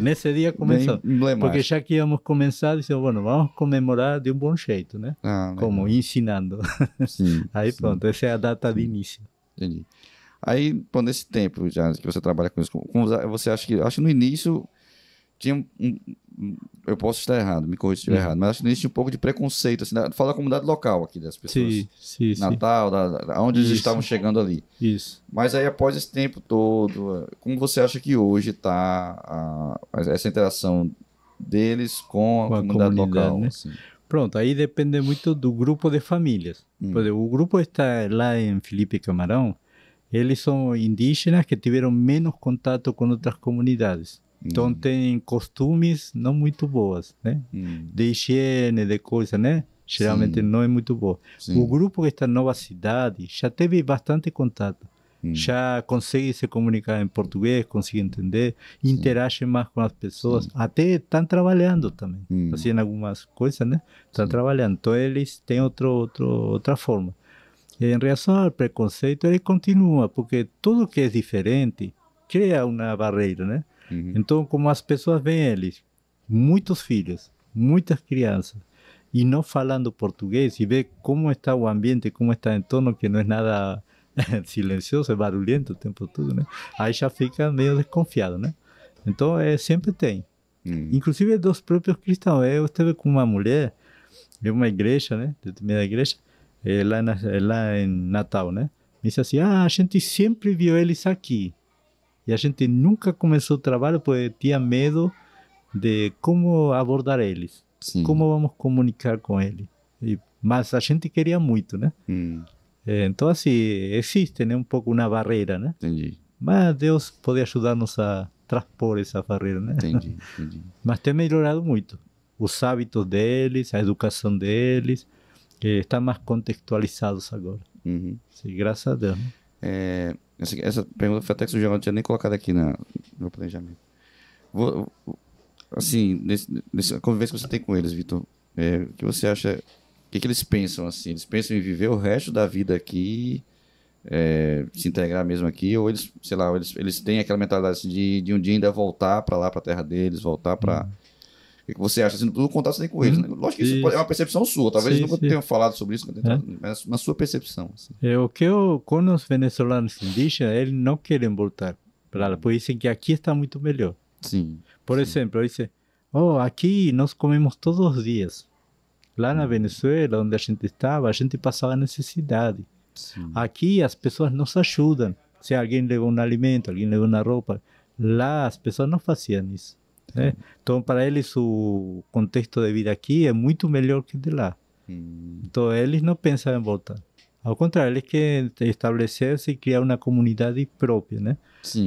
Nesse dia bem começou. Porque emblemático. já que íamos começar, dissemos, bueno, vamos comemorar de um bom jeito, né? Ah, Como legal. ensinando. Sim, Aí sim, pronto, essa é a data de sim. início. Entendi. Aí, pô, nesse tempo já que você trabalha com isso, você acha que. Acho que no início tinha eu posso estar errado, me corrija se estiver Uhum. errado, mas acho que no início tinha um pouco de preconceito, assim, fala da comunidade local aqui, das pessoas Sim, sim, de sim. Natal, onde eles estavam Isso, chegando ali. isso. Mas aí, após esse tempo todo, como você acha que hoje está essa interação deles com a Com a comunidade comunidade, local? né? Assim? Pronto, aí depende muito do grupo de famílias. Por Hum, exemplo, o grupo está lá em Felipe Camarão, eles são indígenas que tiveram menos contato com outras comunidades. Então hum, tem costumes não muito boas, né? hum. De higiene, de coisa, né? Geralmente Sim, não é muito boa. O sim. grupo que está na nova cidade já teve bastante contato. Hum, Já consegue se comunicar em português, consegue entender, sim, interage mais com as pessoas, sim. até estão trabalhando também, Hum, assim, em algumas coisas, né? Estão sim. trabalhando. Então eles têm outra forma. Em relação ao preconceito, ele continua, porque tudo que é diferente cria uma barreira, né? Uhum, Então, como as pessoas veem eles, muitos filhos, muitas crianças, e não falando português, e vê como está o ambiente, como está o entorno, que não é nada silencioso, é barulhento o tempo todo, né? Aí já fica meio desconfiado, né? Então, sempre tem. hum, Inclusive dos próprios cristãos. Eu estive com uma mulher de uma igreja, né? De minha igreja, lá em Natal, né? Me disse assim, a gente sempre viu eles aqui. E a gente nunca começou o trabalho porque tinha medo de como abordar eles. sim. Como vamos comunicar com eles. Mas a gente queria muito, né? Hum, Então, assim, existe, né, um pouco uma barreira, né? entendi, Mas Deus pode ajudar-nos a transpor essa barreira, né? entendi. Mas tem melhorado muito. Os hábitos deles, a educação deles, que estão mais contextualizados agora. Uhum. Sim, graças a Deus, né? Essa pergunta foi até que surgiu, eu não tinha nem colocado aqui no meu planejamento. Vou, assim, nessa convivência que você tem com eles, Vitor, o que você acha, o que eles pensam, assim? Eles pensam em viver o resto da vida aqui, se integrar mesmo aqui, ou eles, sei lá, eles têm aquela mentalidade assim, de um dia ainda voltar para lá, para a terra deles, voltar para... O que você acha, assim, do contato que você tem com eles, né? Lógico que isso é uma percepção sua, talvez eles Sim, nunca sim. tenham falado sobre isso, É. mas na sua percepção, assim. O que eu, com os venezuelanos indígenas, eles não querem voltar para lá, porque dizem que aqui está muito melhor. Sim, Por sim. exemplo, dizem, aqui nós comemos todos os dias. Lá na Venezuela, onde a gente estava, a gente passava necessidade. Sim. Aqui as pessoas nos ajudam. Se alguém levou um alimento, alguém levou uma roupa, lá as pessoas não faziam isso, né? Então, para eles, o contexto de vida aqui é muito melhor que de lá. Então, eles não pensam em voltar. Ao contrário, eles querem estabelecer-se e criar uma comunidade própria, né?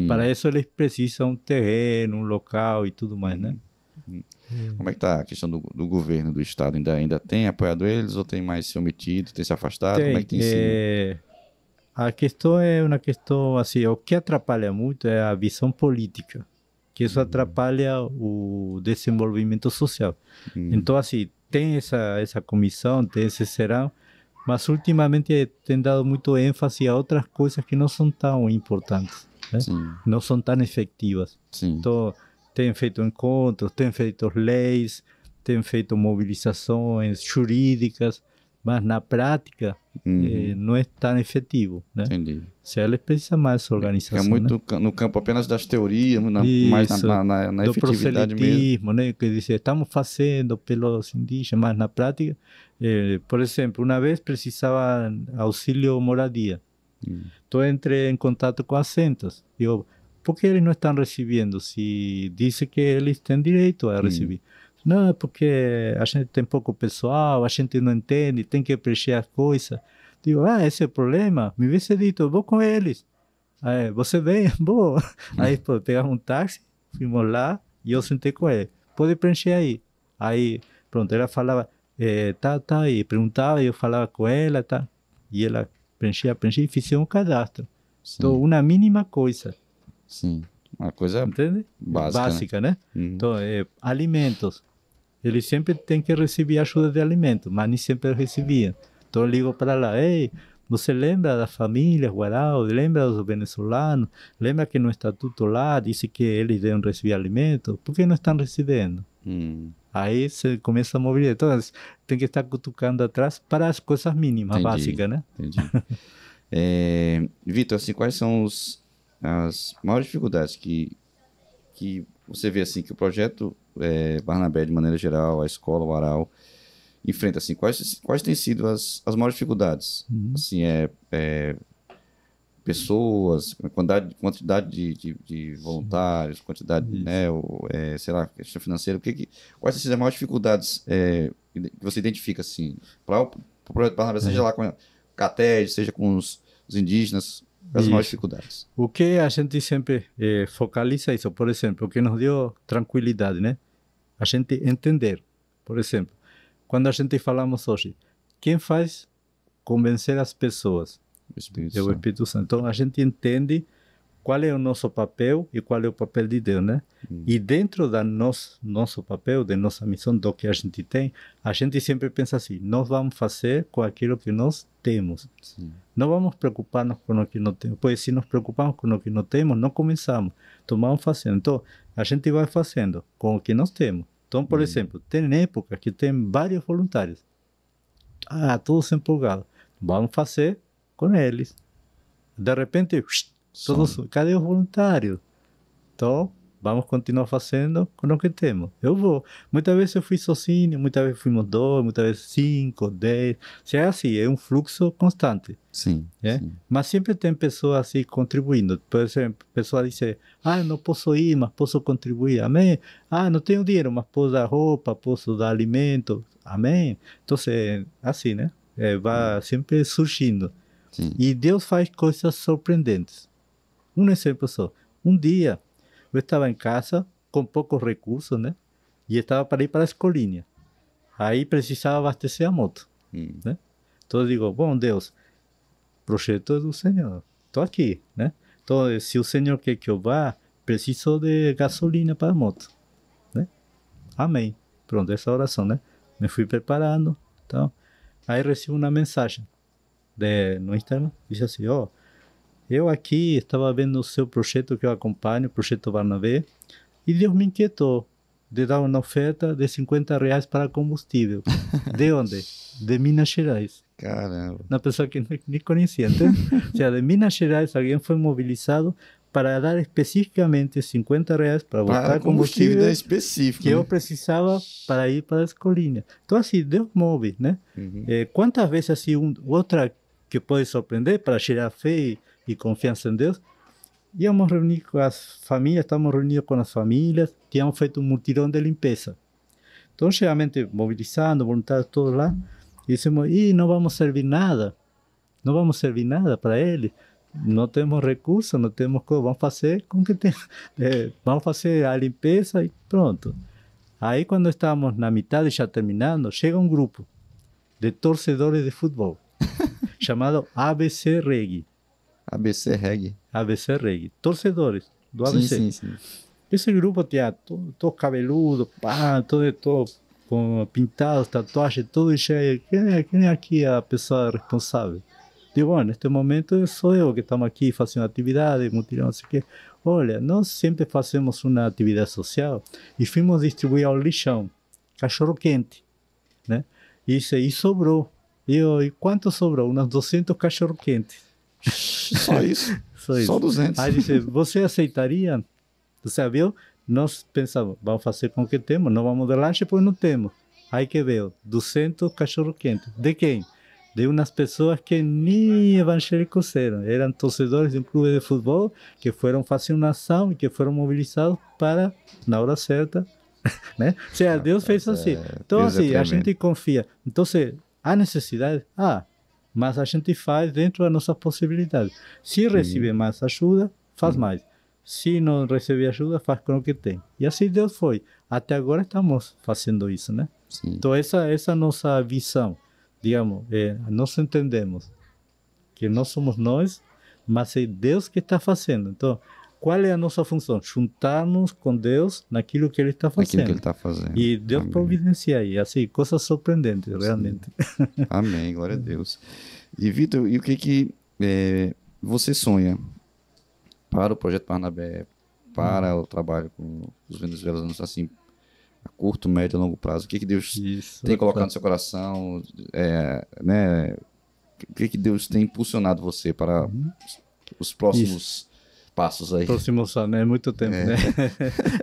Para Sim. isso, eles precisam um terreno, um local e tudo mais, né? Como é que tá a questão do governo, do Estado? Ainda tem apoiado eles ou tem mais se omitido, tem se afastado? Como é Tem. que tem sido? A questão é uma questão, assim, o que atrapalha muito é a visão política, que isso atrapalha o desenvolvimento social. Então, assim, tem essa comissão, tem esse serão, mas ultimamente tem dado muito ênfase a outras coisas que não são tão importantes, né? Sim, Não são tão efetivas. sim. Então, tem feito encontros, tem feito leis, tem feito mobilizações jurídicas, mas na prática não é tão efetivo, né? Entendi. Se eles precisam mais dessa É organização, né? muito no campo apenas das teorias, mais Isso, na do efetividade mesmo. proselitismo, né? Que diz, estamos fazendo pelos indígenas, mas na prática, por exemplo, uma vez precisava auxílio moradia. Então entrei em contato com as centros. Digo, por que eles não estão recebendo? Se disse que eles têm direito a receber. Não, é porque a gente tem pouco pessoal, a gente não entende, tem que preencher as coisas. Digo, esse é o problema? Me hubiese dito, vou com eles. Aí, você vem? Vou. Aí, pô, pegamos um táxi, fomos lá e eu sentei com ele. Pode preencher aí. Aí, pronto, ela falava, tá, e perguntava, e eu falava com ela, tá. E ela preenchia e fizemos um cadastro. Sim. Então, uma mínima coisa. Sim. Uma coisa entende? Básica, né? Então, alimentos. Eles sempre têm que receber ajuda de alimento, mas nem sempre recebiam. Então, eu ligo para lá, ei, você lembra da família Guarau? Lembra dos venezuelanos? Lembra que no estatuto lá disse que eles devem receber alimento? Por que não estão recebendo? Aí você começa a mobilizar. Então, tem que estar cutucando atrás para as coisas mínimas, básicas, né? Entendi. Vitor, assim, quais são as maiores dificuldades que você vê assim, que o projeto Barnabé, de maneira geral, a escola, o Aral, enfrenta? Assim, quais têm sido as maiores dificuldades? Assim, pessoas, quantidade de voluntários, quantidade, né, sei lá, questão financeira, quais têm sido as maiores dificuldades que você identifica, assim, para o projeto Barnabé, seja lá com a CATED, seja com os indígenas, as maiores dificuldades? O que a gente sempre focaliza isso, por exemplo, o que nos deu tranquilidade, né? A gente entender, por exemplo, quando a gente falamos hoje, quem faz convencer as pessoas? O Espírito é o Espírito Santo. Então, a gente entende qual é o nosso papel e qual é o papel de Deus, né? E dentro do nosso papel, da nossa missão, do que a gente tem, a gente sempre pensa assim, nós vamos fazer com aquilo que nós temos. Sim. Não vamos preocupar-nos com o que não temos, pois se nos preocupamos com o que não temos, não começamos. Então, vamos fazendo. Então, a gente vai fazendo com o que nós temos. Então, por exemplo, tem época que tem vários voluntários. Todos empolgados. Vamos fazer com eles. De repente, todos, cadê os voluntários? Então, vamos continuar fazendo com o que temos. Eu vou. Muitas vezes eu fui sozinho, muitas vezes fomos 2, muitas vezes 5, 10. Se é assim, é um fluxo constante. Sim, sim. Mas sempre tem pessoas assim contribuindo. Por exemplo, a pessoa diz, não posso ir, mas posso contribuir. Amém? Não tenho dinheiro, mas posso dar roupa, posso dar alimento. Amém? Então, assim, né? Vai sempre surgindo. Sim. E Deus faz coisas surpreendentes. Um exemplo só. Um dia, eu estava em casa com poucos recursos, né? E estava para ir para a escolinha. Aí precisava abastecer a moto, né? Então eu digo, bom Deus, projeto do Senhor, estou aqui, né? Então, se o Senhor quer que eu vá, preciso de gasolina para a moto, né? Amém. Pronto, essa oração, né? Me fui preparando, então. Aí recebi uma mensagem no Instagram, disse assim, eu aqui estava vendo o seu projeto que eu acompanho, o projeto Barnabé, e Deus me inquietou de dar uma oferta de R$50 para combustível. De onde? De Minas Gerais. Caramba. Uma pessoa que nem conhecia, entende? Ou seja, de Minas Gerais alguém foi mobilizado para dar especificamente R$50 para botar combustível específico, que eu precisava para ir para a escolinha. Então, assim, Deus move, né? Quantas vezes, assim, outra que pode surpreender para gerar fé e confiança em Deus, íamos reunir com as famílias, estávamos reunidos com as famílias, tínhamos feito um mutirão de limpeza. Então, geralmente, mobilizando, voluntários todos lá, e dissemos, não vamos servir nada para eles, não temos recursos, não temos coisa, vamos fazer com que tem, vamos fazer a limpeza e pronto. Aí, quando estávamos na metade, já terminando, chega um grupo de torcedores de futebol, chamado ABC Reggae. ABC Reggae. ABC Reggae. Torcedores do ABC. Sim. Esse grupo tinha todo cabeludo, todo com pintados, tatuagens, tudo cheio. Quem é aqui a pessoa responsável? Digo, neste momento sou eu que estamos aqui fazendo atividade, mutirão, não sei o quê. Olha, nós sempre fazemos uma atividade social e fomos distribuir ao lixão, cachorro quente, né? E sobrou. E quanto sobrou? Uns 200 cachorro quentes. Só isso? Só 200. Aí disse, você aceitaria? Você viu? Nós pensamos, vamos fazer com o que temos, não vamos dar lanche, pois não temos. Aí que veio, 200 cachorro quentes. De quem? De umas pessoas que nem evangélicos eram torcedores de um clube de futebol que foram fazer uma ação e que foram mobilizados para, na hora certa, né? Ou seja, Deus fez assim. Então, assim, a gente confia. Então, há necessidade? mas a gente faz dentro da nossa possibilidade. Se receber mais ajuda, faz mais. Se não receber ajuda, faz com o que tem. E assim Deus foi. Até agora estamos fazendo isso, né? Sim. Então essa é a nossa visão. Digamos, nós entendemos que não somos nós, mas é Deus que está fazendo. Então, qual é a nossa função? Juntar-nos com Deus naquilo que Ele está fazendo. Aquilo que Ele está fazendo. E Deus providencia aí, assim, coisas surpreendentes, realmente. Amém, glória a Deus. E, Vitor, e o que você sonha para o Projeto Barnabé, para o trabalho com os venezuelanos, assim, a curto, médio e longo prazo? O que Deus tem colocado no seu coração? Né? O que Deus tem impulsionado você para os próximos passos aí? Próximos anos, é muito tempo, né?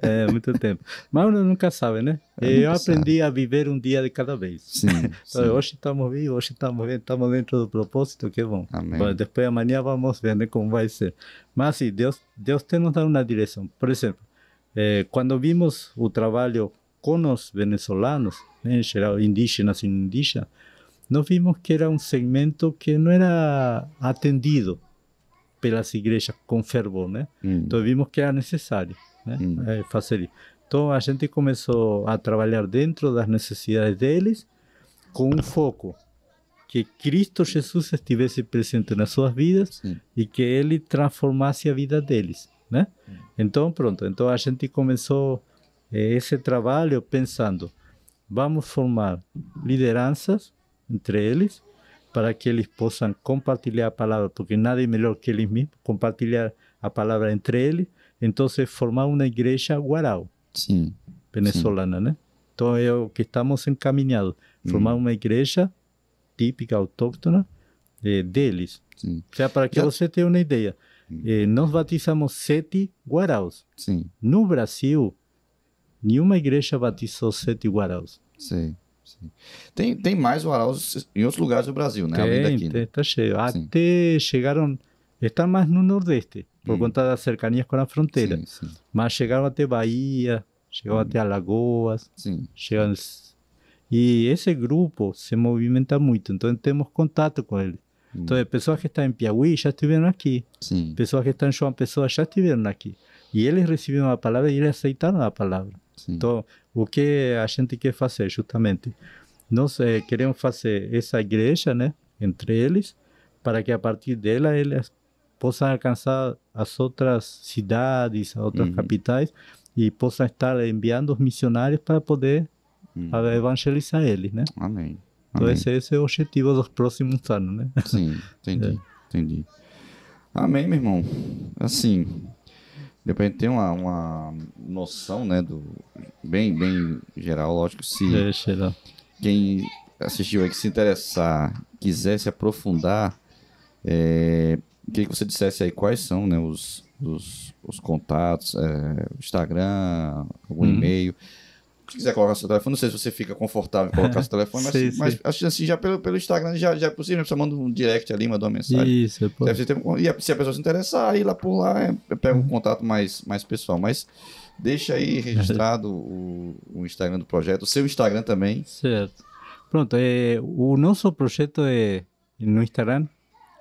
É muito tempo. Mas uno nunca sabe, né? Eu aprendi a viver um dia de cada vez. Sim, então, hoje estamos vivos, hoje estamos bem, estamos dentro do propósito, que bom. Amém. Depois amanhã vamos ver, né, como vai ser. Mas sim, Deus tem nos dado uma direção. Por exemplo, quando vimos o trabalho com os venezuelanos, né, em geral, indígenas e indígenas, nós vimos que era um segmento que não era atendido pelas igrejas com fervor, né? Então vimos que era necessário, né, fazer isso. Então a gente começou a trabalhar dentro das necessidades deles, com um foco que Cristo Jesus estivesse presente nas suas vidas e que Ele transformasse a vida deles, né? Então pronto, então a gente começou esse trabalho pensando, vamos formar lideranças entre eles, para que eles possam compartilhar a palavra, porque nada é melhor que eles mesmos, compartilhar a palavra entre eles, então formar uma igreja guarau, venezolana, né? Então é o que estamos encaminhados, formar uma igreja típica, autóctona, deles. Ou seja, para que você tenha uma ideia, nós batizamos 7 guaraus. No Brasil, nenhuma igreja batizou 7 guaraus. Tem mais waraus em outros lugares do Brasil, né? Está cheio. Até chegaram, estão mais no Nordeste, por conta das cercanias com a fronteira. Mas chegaram até Bahia, chegaram até Alagoas. Chegaram... E esse grupo se movimenta muito, então temos contato com ele. Então, pessoas que estão em Piauí já estiveram aqui. Pessoas que estão em João Pessoa já estiveram aqui. E eles receberam a palavra e eles aceitaram a palavra. Então, o que a gente quer fazer, justamente, nós queremos fazer essa igreja, né, entre eles, para que a partir dela eles possam alcançar as outras cidades, as outras capitais, e possam estar enviando os missionários para poder evangelizar eles, né? Amém. Então, esse é o objetivo dos próximos anos, né? Sim, entendi. Amém, meu irmão. Assim, depois a gente tem uma noção, né, bem geral, lógico, se quem assistiu aí, que se interessar, quiser se aprofundar, queria que você dissesse aí quais são, né, os contatos, Instagram, algum e-mail. Se quiser colocar seu telefone, não sei se você fica confortável em colocar seu telefone, mas acho que assim, já pelo Instagram já é possível, você manda um direct ali, manda uma mensagem. Isso, e se a pessoa se interessar, ir lá por lá, pega um contato mais pessoal. Mas deixa aí registrado o Instagram do projeto, o seu Instagram também. Certo. Pronto, o nosso projeto é no Instagram,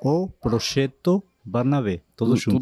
o Projeto Barnabé, tudo junto.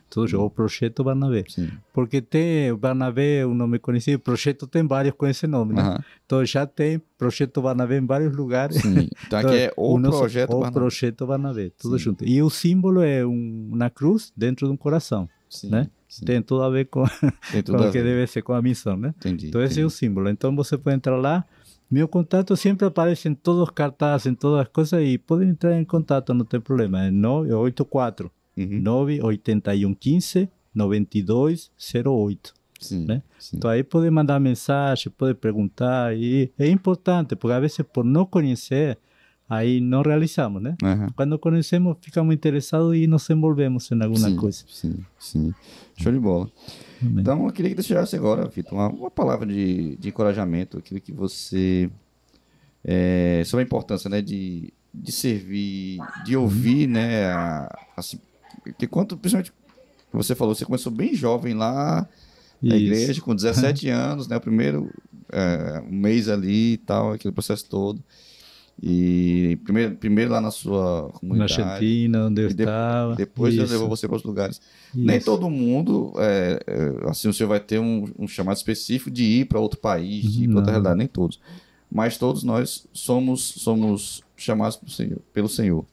Tudo junto, o Projeto Barnabé. Porque tem o Barnabé, um nome conhecido, projeto tem vários com esse nome, né? Então já tem Projeto Barnabé em vários lugares. Então aqui é o Projeto Barnabé. O Projeto Barnabé, tudo junto. E o símbolo é uma cruz dentro de um coração, né? Tem tudo a ver com o que deve ser, com a missão, né? Então esse é o símbolo. Então você pode entrar lá. Meu contato sempre aparece em todos os cartazes, em todas as coisas, e podem entrar em contato, não tem problema. É 984 98115 9208. Né? Então aí pode mandar mensagem, pode perguntar, e é importante, porque às vezes por não conhecer, aí não realizamos, né? Quando conhecemos, ficamos interessados e nos envolvemos em alguma coisa. Show de bola. Então, eu queria que você deixasse agora, Vitor, uma palavra de encorajamento, aquilo que você... sobre a importância, né, de servir, de ouvir, né, assim, que principalmente, você falou, você começou bem jovem lá na igreja, com 17 anos, né, o primeiro um mês ali e tal, aquele processo todo. E primeiro lá na sua Na comunidade. Argentina, onde eu estava. Depois Deus Isso, levou você para outros lugares. Nem isso. todo mundo, assim, o senhor vai ter um chamado específico de ir para outro país, de ir para outra Não. realidade, nem todos. Mas todos nós somos chamados pelo Senhor.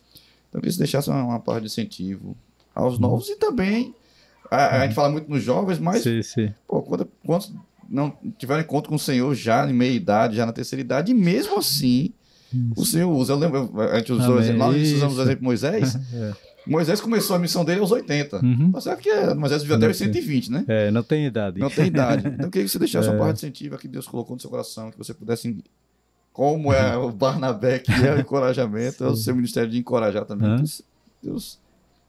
Então, eu queria que você deixasse uma palavra de incentivo aos novos e também, a gente fala muito nos jovens, mas Sim, sim. pô, quantos não tiveram encontro com o Senhor já em meia idade, já na terceira idade, e mesmo assim, o Senhor usa. Eu lembro, a gente usou, Amém. nós usamos o Isso. exemplo de Moisés. É. Moisés começou a missão dele aos 80. Uhum. Tá certo que Moisés viveu até os 120, né? Não tem idade. Não tem idade. Então, eu queria que você deixasse uma palavra de incentivo que Deus colocou no seu coração, que você pudesse, como é o Barnabé, que é o encorajamento, é o seu ministério de encorajar também.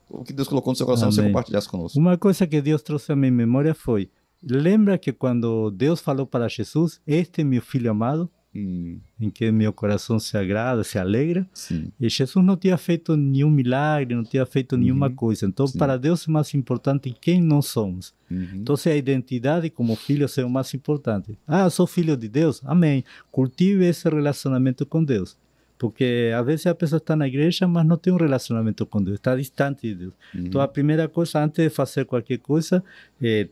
O que Deus colocou no seu coração, você compartilhasse conosco. Uma coisa que Deus trouxe à minha memória foi, lembra que quando Deus falou para Jesus, este é meu filho amado, em que meu coração se agrada, se alegra, Sim. e Jesus não tinha feito nenhum milagre, não tinha feito nenhuma coisa. Então, para Deus é mais importante quem nós somos. Então, a identidade como filhos é o mais importante. Ah, sou filho de Deus? Amém. Cultive esse relacionamento com Deus. Porque às vezes a pessoa está na igreja, mas não tem um relacionamento com Deus, está distante de Deus. Então, a primeira coisa, antes de fazer qualquer coisa,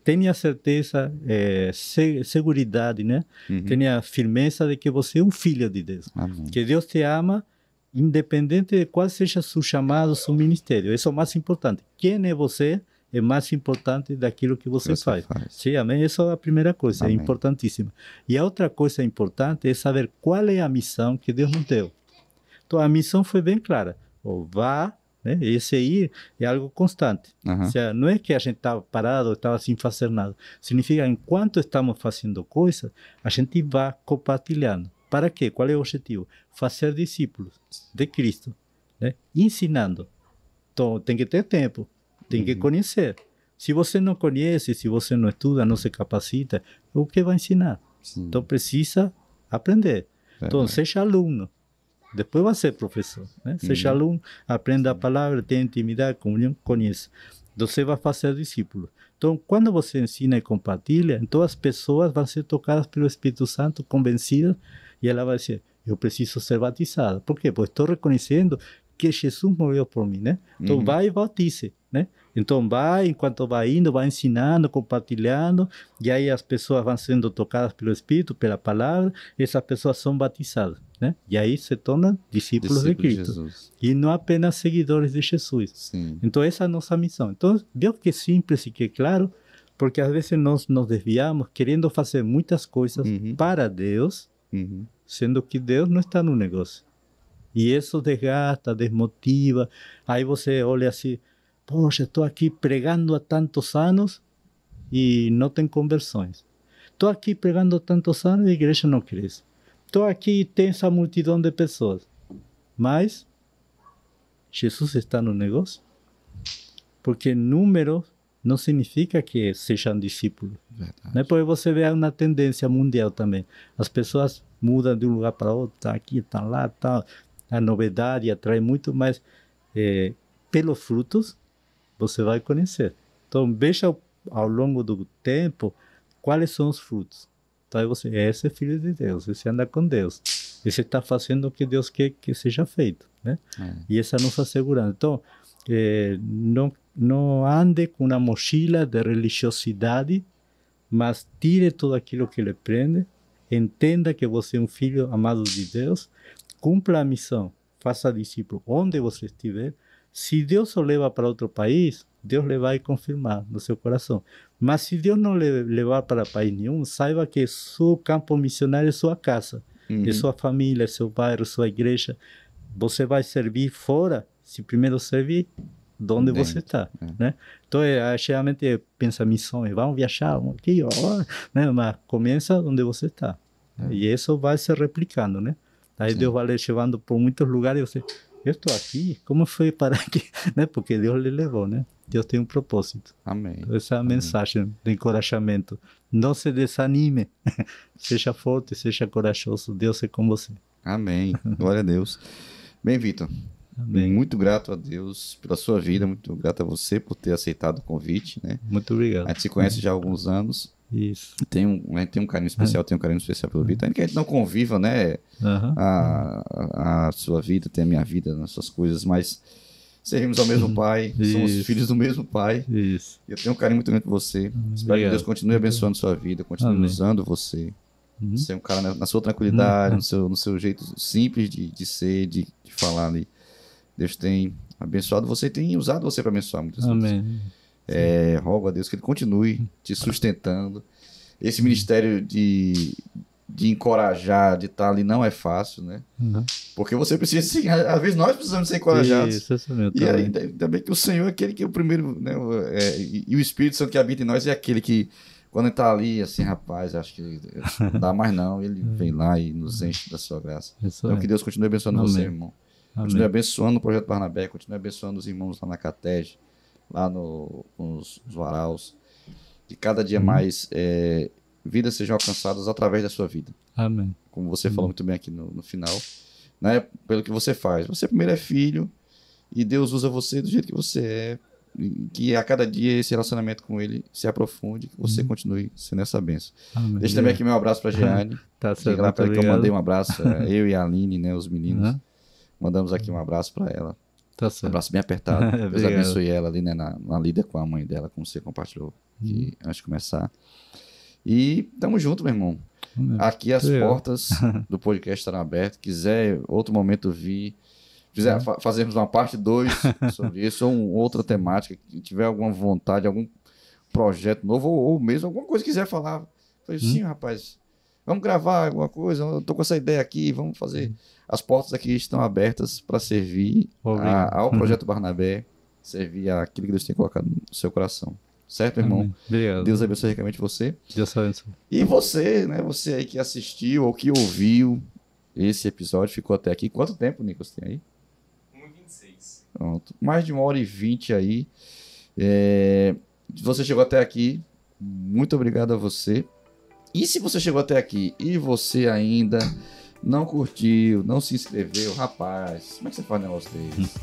tenha certeza, seguridade, né? Tenha firmeza de que você é um filho de Deus. Amém. Que Deus te ama, independente de qual seja seu chamado, seu ministério. Isso é o mais importante. Quem é você é mais importante daquilo que você faz. Sim, amém? Essa é a primeira coisa, amém. É importantíssima. E a outra coisa importante é saber qual é a missão que Deus nos deu. Então, a missão foi bem clara. Vá, né? Esse ir é algo constante. Ou seja, não é que a gente estava parado, estava sem fazer nada. Significa, enquanto estamos fazendo coisas, a gente vai compartilhando. Para quê? Qual é o objetivo? Fazer discípulos de Cristo, né? Ensinando. Então, tem que ter tempo, tem que conhecer. Se você não conhece, se você não estuda, não se capacita, o que vai ensinar? Sim. Então, precisa aprender. Então, seja aluno. Depois vai ser professor, né? Seja aluno, aprenda a palavra, tenha intimidade, comunhão, conheça. Então, você vai fazer discípulo. Então, quando você ensina e compartilha, então as pessoas vão ser tocadas pelo Espírito Santo, convencidas, e ela vai dizer, eu preciso ser batizada. Por quê? Porque estou reconhecendo que Jesus morreu por mim, né? Então, vai e batize, né? Então, vai, enquanto vai indo, vai ensinando, compartilhando, e aí as pessoas vão sendo tocadas pelo Espírito, pela palavra, e essas pessoas são batizadas, né? E aí se tornam discípulos de Cristo. E não apenas seguidores de Jesus. Sim. Então, essa é a nossa missão. Então, viu que é simples e que é claro, porque às vezes nós nos desviamos querendo fazer muitas coisas para Deus, sendo que Deus não está no negócio. E isso desgasta, desmotiva. Aí você olha assim, poxa, estou aqui pregando há tantos anos e não tem conversões. Estou aqui pregando há tantos anos e a igreja não cresce. Estou aqui e tem essa multidão de pessoas. Mas Jesus está no negócio? Porque número não significa que sejam discípulos. Né? Porque você vê uma tendência mundial também. As pessoas mudam de um lugar para outro, estão aqui, estão lá, estão... A novidade atrai muito, mas pelos frutos você vai conhecer. Então, veja ao longo do tempo quais são os frutos. Então, aí você, esse é filho de Deus, esse anda com Deus, esse está fazendo o que Deus quer que seja feito, né? E essa é a nossa segurança. Então, não ande com uma mochila de religiosidade, mas tire tudo aquilo que lhe prende, entenda que você é um filho amado de Deus, cumpra a missão, faça discípulo onde você estiver. Se Deus o leva para outro país, Deus lhe vai confirmar no seu coração. Mas se Deus não lhe levar para país nenhum, saiba que seu campo missionário é sua casa, é sua família, é seu bairro, sua igreja. Você vai servir fora, se primeiro servir de onde você está, né? Então, geralmente pensa missões, vamos viajar, vamos aqui, né? Mas começa onde você está. E isso vai se replicando, né? Aí Deus vai lhe levando por muitos lugares e você, eu estou aqui, como foi para aqui? Né? Porque Deus lhe levou, né? Deus tem um propósito. Amém. Então, essa é a mensagem de encorajamento. Não se desanime, seja forte, seja corajoso, Deus é com você. Amém, glória a Deus. Bem, Vitor, muito grato a Deus pela sua vida, muito grato a você por ter aceitado o convite, né? Muito obrigado. A gente se conhece já há alguns anos Isso. A gente tem um carinho especial, tem um carinho especial pelo Vitor. Ainda que a gente não conviva, né? Aham. A sua vida, tem a minha vida, nas suas coisas, mas servimos ao mesmo pai, somos Isso. filhos do mesmo pai. Isso. E eu tenho um carinho muito grande por você. Espero que Obrigado. Deus continue abençoando sua vida, continue Amém. usando você. Uhum. Ser um cara na sua tranquilidade, no seu jeito simples de ser, de falar ali. Deus tem abençoado você e tem usado você para abençoar muitas vezes. Amém. Rogo a Deus que Ele continue te sustentando. Esse ministério de encorajar, de estar ali, não é fácil, né? Uhum. Porque você precisa, sim, às vezes nós precisamos ser encorajados. Isso, esse é meu E também. ainda bem que o Senhor é aquele que é o primeiro, né? E o Espírito Santo que habita em nós é aquele que, quando ele está ali, assim, rapaz, acho que não dá mais não, ele vem lá e nos enche da sua graça. Isso Então é. que Deus continue abençoando Amém. você, irmão. Continue Amém. abençoando o Projeto Barnabé, continue abençoando os irmãos lá na Catege, lá nos Varaus. Que cada dia mais vidas sejam alcançadas através da sua vida. Amém. Como você falou muito bem aqui no final, né? Pelo que você faz. Você primeiro é filho e Deus usa você do jeito que você é. E que a cada dia esse relacionamento com Ele se aprofunde, que você continue sendo essa bênção. Amém. Deixa também aqui meu abraço para Jeane. Tá certo. Diga lá para ela que eu obrigado. mandei um abraço, eu e a Aline, né, os meninos. Aham. Mandamos aqui um abraço para ela. Tá Um certo. abraço bem apertado. Deus Obrigado. abençoe ela ali, né, na lida com a mãe dela, como você compartilhou aqui antes de começar. E tamo junto, meu irmão. Amém. Aqui as Obrigado. portas do podcast estarão abertas. Quiser outro momento vir, quiser fazermos uma parte 2 sobre isso, ou outra temática, que tiver alguma vontade, algum projeto novo, ou mesmo alguma coisa que quiser falar. Falei, sim, rapaz, vamos gravar alguma coisa, eu tô com essa ideia aqui, vamos fazer. As portas aqui estão abertas para servir Obrigado. ao Projeto Barnabé, servir àquilo que Deus tem colocado no seu coração. Certo, irmão? Amém. Obrigado. Deus abençoe ricamente você. Deus abençoe. E você, né? Você aí que assistiu ou que ouviu esse episódio, ficou até aqui. Quanto tempo, Nicolas, tem aí? 1h26. Pronto. Mais de 1h20 aí. Você chegou até aqui. Muito obrigado a você. E se você chegou até aqui e você ainda não curtiu, não se inscreveu, rapaz, como é que você faz um negócio desse?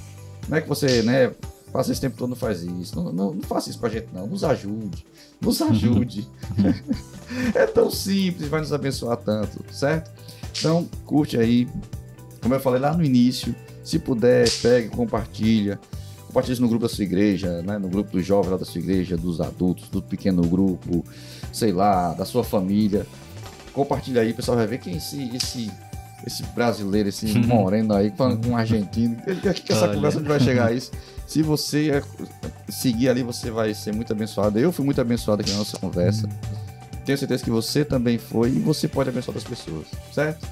Como é que você, né? Passa esse tempo todo, não faz isso. Não faça isso com a gente, não. Nos ajude. Nos ajude. É tão simples, vai nos abençoar tanto, certo? Então, curte aí. Como eu falei lá no início, se puder, pegue, compartilha. Compartilha isso no grupo da sua igreja, né? No grupo dos jovens lá da sua igreja, dos adultos, do pequeno grupo, sei lá, da sua família. Compartilha aí, o pessoal vai ver quem esse brasileiro, esse moreno aí, falando com um argentino. Que essa conversa onde vai chegar a isso? Se você seguir ali, você vai ser muito abençoado. Eu fui muito abençoado aqui na nossa conversa. Tenho certeza que você também foi e você pode abençoar outras pessoas, certo?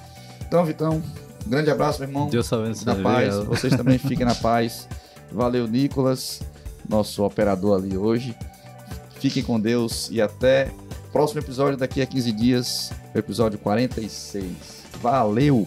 Então, Vitão, um grande abraço, meu irmão. Deus abençoe. Na paz. Obrigado. Vocês também fiquem na paz. Valeu, Nicolas, nosso operador ali hoje. Fiquem com Deus e até o próximo episódio daqui a 15 dias, episódio 46. Valeu!